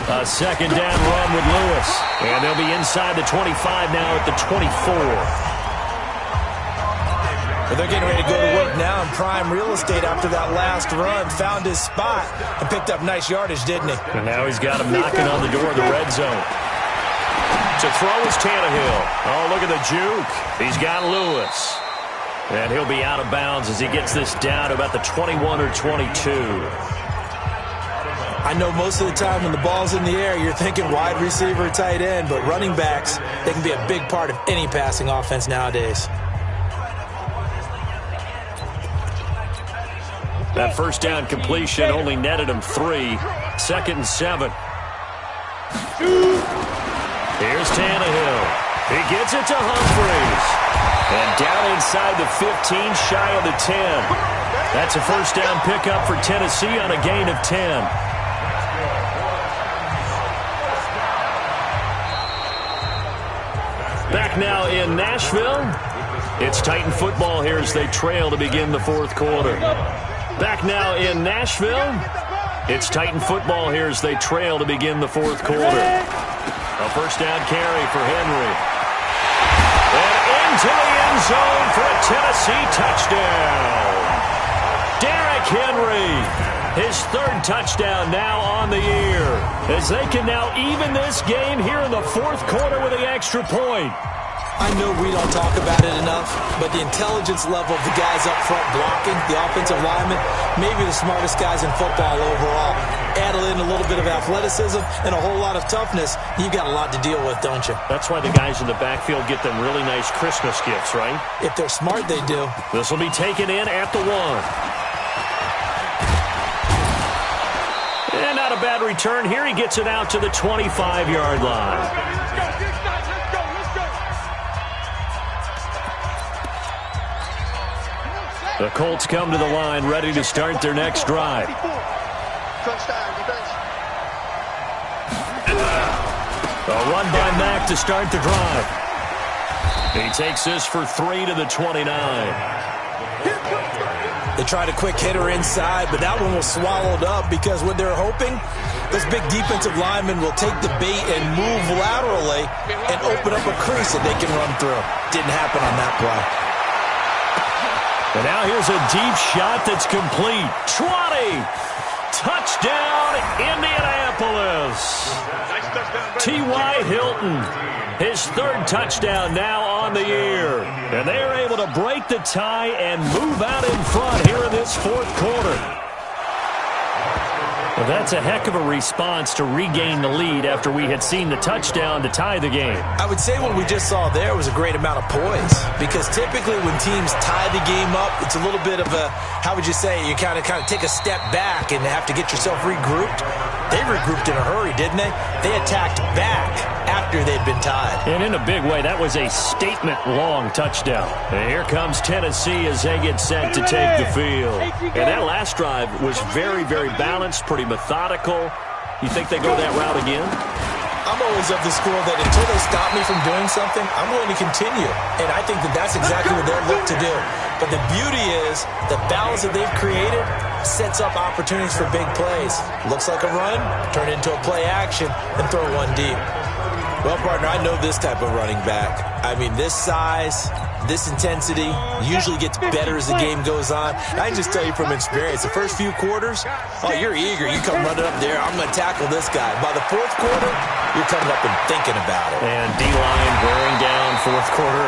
A second down run with Lewis. And they'll be inside the 25 now at the 24. Well, they're getting ready to go to work now in prime real estate after that last run. Found his spot and picked up nice yardage, didn't he? And now he's got him knocking on the door of the red zone. To throw is Tannehill. Oh, look at the juke. He's got Lewis. And he'll be out of bounds as he gets this down to about the 21 or 22. I know most of the time when the ball's in the air, you're thinking wide receiver, tight end, but running backs, they can be a big part of any passing offense nowadays. That first down completion only netted him 3. 2nd and 7. Here's Tannehill. He gets it to Humphries. And down inside the 15, shy of the 10. That's a first down pickup for Tennessee on a gain of 10. Back now in Nashville. It's Titan football here as they trail to begin the fourth quarter. Back now in Nashville. It's Titan football here as they trail to begin the fourth quarter. A first down carry for Henry. And into the end zone for a Tennessee touchdown. Derrick Henry, his 3rd touchdown now on the year. As they can now even this game here in the fourth quarter with the extra point. I know we don't talk about it enough, but the intelligence level of the guys up front blocking, the offensive linemen, maybe the smartest guys in football overall. Add in a little bit of athleticism and a whole lot of toughness, you've got a lot to deal with, don't you? That's why the guys in the backfield get them really nice Christmas gifts, right? If they're smart, they do. This will be taken in at the 1. And not a bad return here. He gets it out to the 25-yard line. The Colts come to the line, ready to start their next drive. A run by Mack to start the drive. He takes this for 3 to the 29. They tried a quick hitter inside, but that one was swallowed up because what they're hoping, this big defensive lineman will take the bait and move laterally and open up a crease that they can run through. Didn't happen on that play. And now here's a deep shot that's complete. 20! Touchdown, Indianapolis! T.Y. Hilton, his 3rd touchdown now on the year. And they are able to break the tie and move out in front here in this fourth quarter. Well, that's a heck of a response to regain the lead after we had seen the touchdown to tie the game. I would say what we just saw there was a great amount of poise, because typically when teams tie the game up, it's a little bit of a, how would you say, you kind of take a step back and have to get yourself regrouped. They regrouped in a hurry, didn't they? They attacked back after they'd been tied. And in a big way, that was a statement-long touchdown. And here comes Tennessee as they get set to take the field. And that last drive was very, very balanced, pretty methodical. You think they go that route again? I'm always of the school that until they stop me from doing something, I'm going to continue. And I think that that's exactly what they're looking to do. But the beauty is the balance that they've created sets up opportunities for big plays. Looks like a run, turn it into a play action, and throw one deep. Well, partner, I know this type of running back. I mean, this size, this intensity usually gets better as the game goes on. I can just tell you from experience, the first few quarters, oh, you're eager. You come running up there, I'm going to tackle this guy. By the fourth quarter, you're coming up and thinking about it. And D-line wearing down fourth quarter.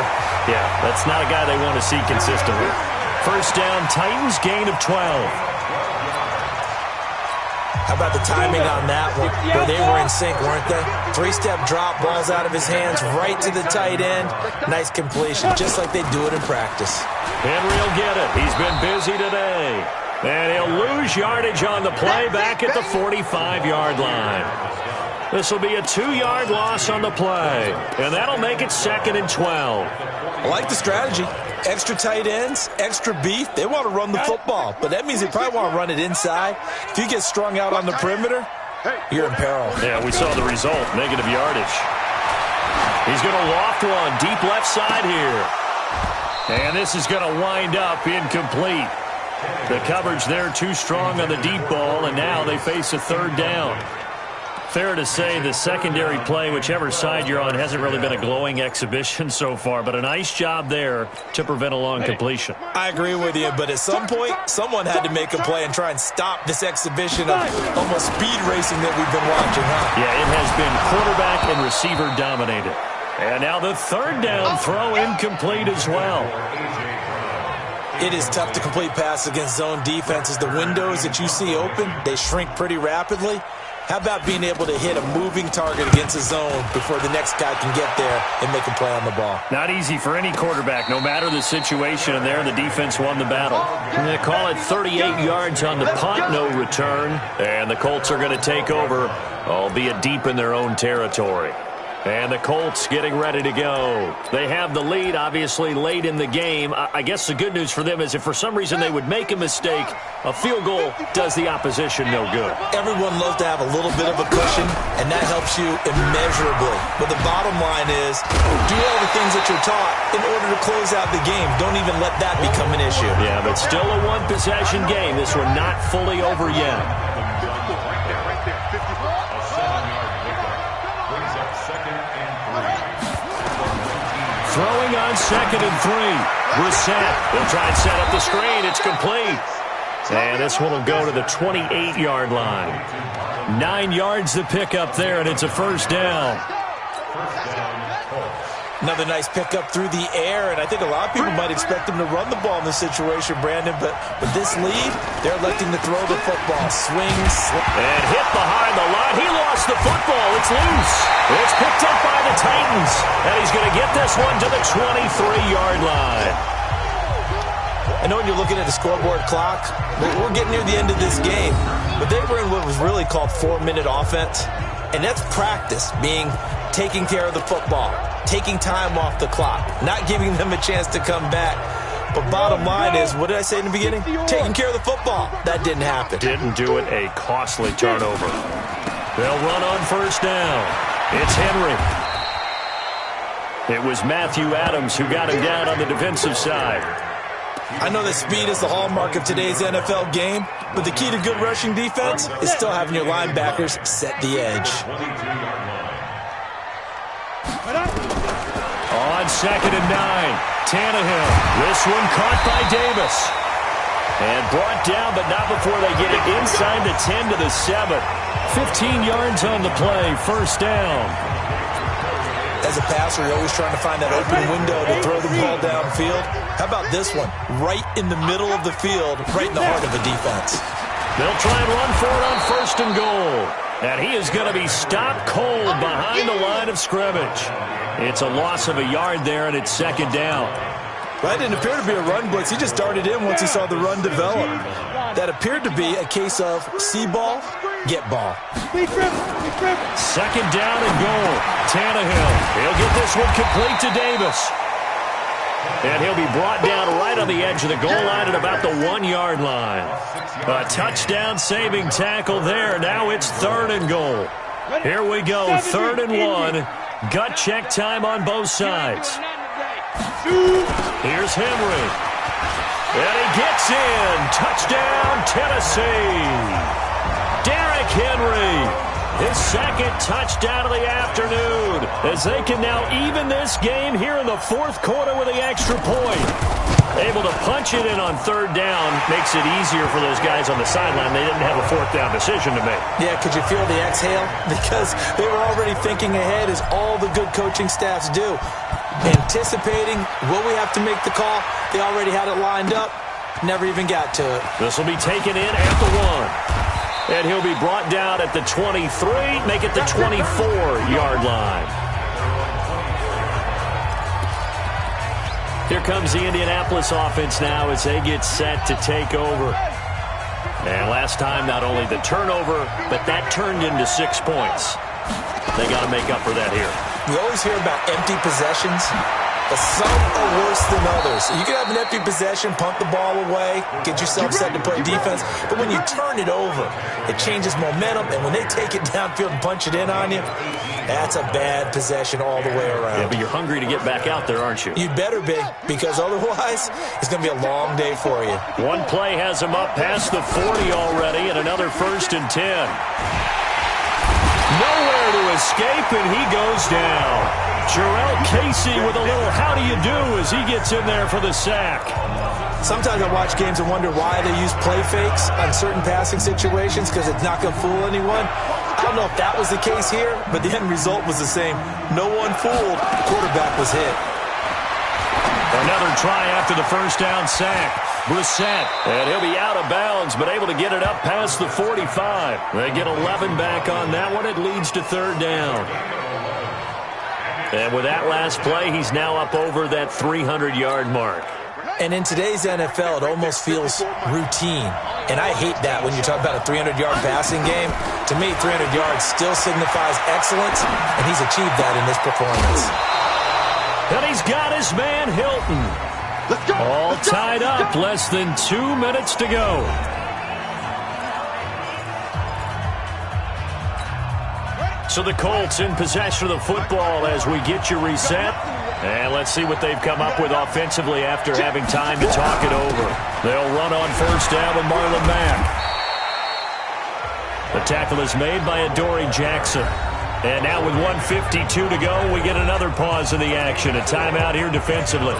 Yeah, that's not a guy they want to see consistently. First down, Titans, gain of 12. How about the timing on that one, where they were in sync, weren't they? Three-step drop, balls out of his hands, right to the tight end. Nice completion, just like they do it in practice. Henry will get it. He's been busy today. And he'll lose yardage on the play back at the 45-yard line. This will be a 2-yard loss on the play, and that'll make it 2nd and 12. I like the strategy. Extra tight ends, extra beef. They want to run the football, but that means they probably want to run it inside. If you get strung out on the perimeter, you're in peril. Yeah, we saw the result, negative yardage. He's going to loft one, deep left side here. And this is going to wind up incomplete. The coverage there too strong on the deep ball, and now they face a 3rd down. Fair to say the secondary play, whichever side you're on, hasn't really been a glowing exhibition so far, but a nice job there to prevent a long completion. I agree with you, but at some point, someone had to make a play and try and stop this exhibition of almost speed racing that we've been watching, huh? Yeah, it has been quarterback and receiver dominated. And now the 3rd down throw incomplete as well. It is tough to complete passes against zone defenses. The windows that you see open, they shrink pretty rapidly. How about being able to hit a moving target against a zone before the next guy can get there and make a play on the ball? Not easy for any quarterback, no matter the situation, and there the defense won the battle. And they call it 38 yards on the punt, no return, and the Colts are going to take over, albeit deep in their own territory. And the Colts getting ready to go. They have the lead, obviously, late in the game. I guess the good news for them is if for some reason they would make a mistake, a field goal does the opposition no good. Everyone loves to have a little bit of a cushion, and that helps you immeasurably. But the bottom line is, do all the things that you're taught in order to close out the game. Don't even let that become an issue. Yeah, but still a one-possession game. This one not fully over yet. Throwing on 2nd and 3. Brissett. They'll try and set up the screen. It's complete. And this one will go to the 28-yard line. 9 yards to pick up there, and it's a 1st down. Another nice pickup through the air, and I think a lot of people might expect him to run the ball in this situation, Brandon, but with this lead, they're electing to throw the football. Swings. And hit behind the line. He lost the football. It's loose. It's picked up by the Titans, and he's going to get this one to the 23-yard line. I know when you're looking at the scoreboard clock, we're getting near the end of this game, but they were in what was really called 4-minute offense, and that's practice, being taking care of the football, taking time off the clock, not giving them a chance to come back. But bottom line is, what did I say in the beginning? Taking care of the football. That didn't happen. Didn't do it. A costly turnover. They'll run on 1st down. It's Henry. It was Matthew Adams who got him down on the defensive side. I know that speed is the hallmark of today's NFL game, but the key to good rushing defense is still having your linebackers set the edge. On 2nd and 9, Tannehill. This one caught by Davis. And brought down, but not before they get it inside the 10 to the 7. 15 yards on the play, 1st down. As a passer, you're always trying to find that open window to throw the ball downfield. How about this one? Right in the middle of the field, right in the heart of the defense. They'll try and run for it on 1st and goal. And he is going to be stopped cold behind the line of scrimmage. It's a loss of a yard there, and it's 2nd down. That didn't appear to be a run blitz. He just darted in once he saw the run develop. That appeared to be a case of see ball, get ball. 2nd down and goal. Tannehill. He'll get this one complete to Davis. And he'll be brought down right on the edge of the goal line at about the 1-yard line. A touchdown saving tackle there. Now it's 3rd and goal. Here we go, 3rd and 1. Gut check time on both sides. Here's Henry. And he gets in. Touchdown, Tennessee. Derrick Henry. his second touchdown of the afternoon, as they can now even this game here in the fourth quarter with the extra point. Able to punch it in on third down makes it easier for those guys on the sideline. They didn't have a fourth down decision to make. Yeah, could you feel the exhale? Because they were already thinking ahead, as all the good coaching staffs do. Anticipating, will we have to make the call? They already had it lined up. Never even got to it. This will be taken in at the 1. And he'll be brought down at the 23, make it the 24-yard line. Here comes the Indianapolis offense now as they get set to take over. And last time, not only the turnover, but that turned into 6 points. They got to make up for that here. We always hear about empty possessions, but some are worse than others. You can have an empty possession, punt the ball away, get yourself set to play defense, but when you turn it over, it changes momentum, and when they take it downfield and punch it in on you, that's a bad possession all the way around. Yeah, but you're hungry to get back out there, aren't you? You'd better be, because otherwise, it's going to be a long day for you. One play has him up past the 40 already, and another 1st and 10. Nowhere to escape, and he goes down. Jarrell Casey with a little how do you do as he gets in there for the sack. Sometimes I watch games and wonder why they use play fakes on certain passing situations, because it's not going to fool anyone. I don't know if that was the case here, but the end result was the same. No one fooled. The quarterback was hit. Another try after the first down sack. Brissett, and he'll be out of bounds, but able to get it up past the 45. They get 11 back on that one. It leads to 3rd down. And with that last play, he's now up over that 300-yard mark. And in today's NFL, it almost feels routine. And I hate that when you talk about a 300-yard passing game. To me, 300 yards still signifies excellence, and he's achieved that in this performance. And he's got his man, Hilton. Let's go. All tied up, less than 2 minutes to go. So the Colts in possession of the football as we get you reset. And let's see what they've come up with offensively after having time to talk it over. They'll run on 1st down with Marlon Mack. The tackle is made by Adoree Jackson. And now with 1:52 to go, we get another pause in the action. A timeout here defensively.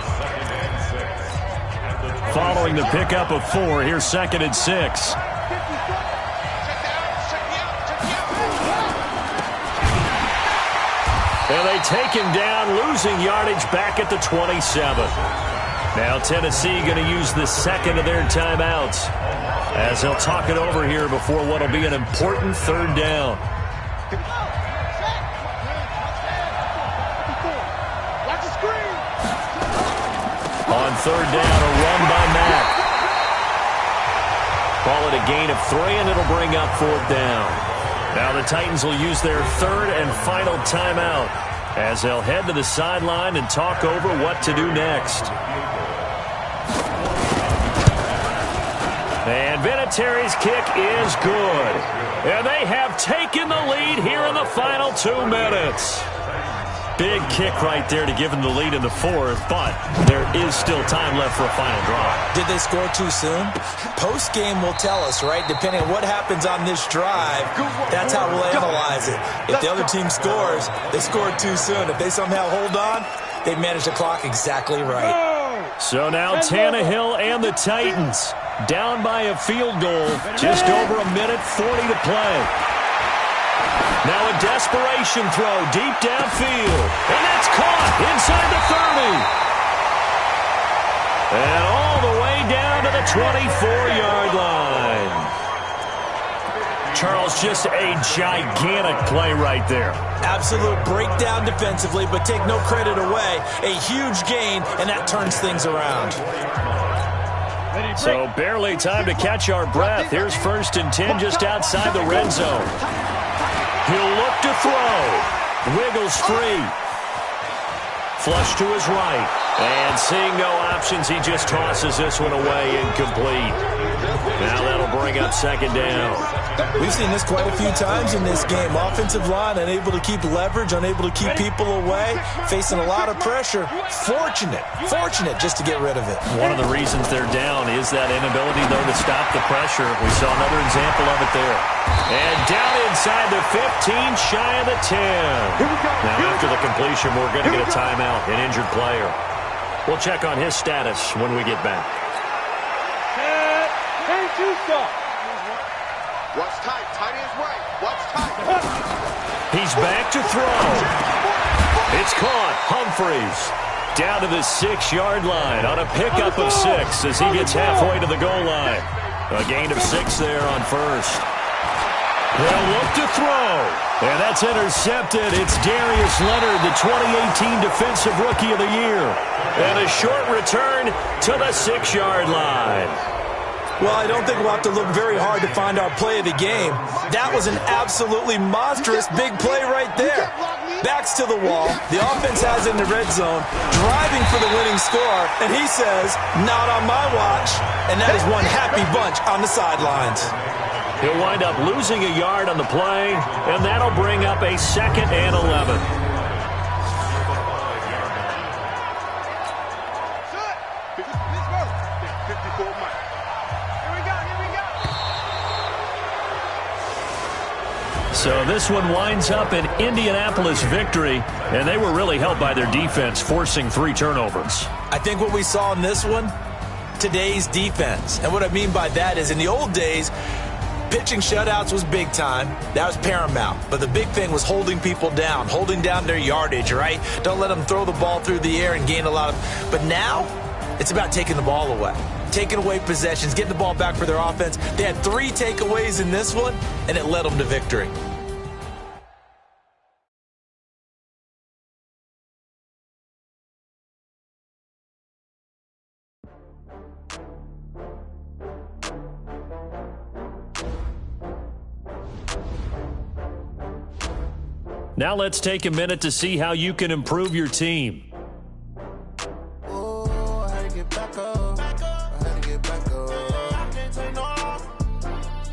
Following the pickup of 4, here's 2nd and 6. And they take him down, losing yardage back at the 27. Now Tennessee going to use the 2nd of their timeouts as they'll talk it over here before what will be an important 3rd down. On 3rd down, a run by Mack. Call it a gain of 3, and it'll bring up 4th down. Now the Titans will use their 3rd and final timeout as they'll head to the sideline and talk over what to do next. And Vinatieri's kick is good. And they have taken the lead here in the final 2 minutes. Big kick right there to give them the lead in the 4th, but there is still time left for a final drive. Did they score too soon? Post-game will tell us, right? Depending on what happens on this drive, that's how we'll analyze it. If the other team scores, they scored too soon. If they somehow hold on, they've managed the clock exactly right. So now Tannehill and the Titans down by a field goal. Just over 1:40 to play. Now a desperation throw deep downfield. And that's caught inside the 30. And all the way down to the 24-yard line. Charles, just a gigantic play right there. Absolute breakdown defensively, but take no credit away. A huge gain, and that turns things around. So barely time to catch our breath. Here's 1st and 10 just outside the red zone. He'll look to throw. Wiggles free. Flush to his right. And seeing no options, he just tosses this one away incomplete. Now that'll bring up second down. We've seen this quite a few times in this game. Offensive line unable to keep leverage, unable to keep people away, facing a lot of pressure. Fortunate just to get rid of it. One of the reasons they're down is that inability, though, to stop the pressure. We saw another example of it there. And down inside the 15, shy of the 10. Now, after the completion, we're going to get a timeout, an injured player. We'll check on his status when we get back. Watch tight. Tight is right. Watch tight. He's back to throw. It's caught. Humphreys down to the 6-yard line on a pickup of 6 as he gets halfway to the goal line. A gain of 6 there on first. They'll look to throw. And that's intercepted. It's Darius Leonard, the 2018 Defensive Rookie of the Year. And a short return to the 6-yard line. Well, I don't think we'll have to look very hard to find our play of the game. That was an absolutely monstrous big play right there. Backs to the wall. The offense has it in the red zone, driving for the winning score, and he says, not on my watch. And that is one happy bunch on the sidelines. He'll wind up losing a yard on the play, and that'll bring up a 2nd and 11. So this one winds up an Indianapolis victory, and they were really helped by their defense, forcing 3 turnovers. I think what we saw in this one, today's defense. And what I mean by that is in the old days, pitching shutouts was big time. That was paramount. But the big thing was holding people down, holding down their yardage, right? Don't let them throw the ball through the air and gain a lot of... But now, it's about taking the ball away. Taking away possessions, getting the ball back for their offense. They had 3 takeaways in this one, and it led them to victory. Now let's take a minute to see how you can improve your team. Oh, I had to get back up. I had to get back up. I can't take no off.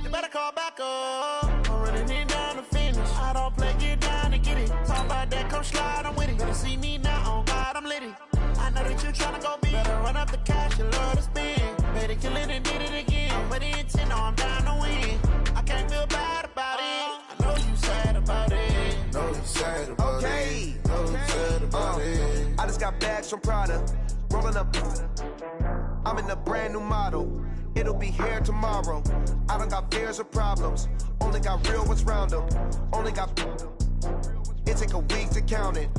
You better call back up. I'm running it down to finish. I don't play, get down to get it. Talk about that, come slide, I'm with it. Better see me now, oh God, I'm litty. I know that you're trying to go big. Better run up the cash, you love to spend. Better kill it and did it again. But the intent, no, I'm down to win. I can't feel bad about it. I know you sad about it. I just got bags from Prada, rolling up. I'm in a brand new model. It'll be here tomorrow. I don't got fears or problems. Only got real ones round them. Only got. It take a week to count it.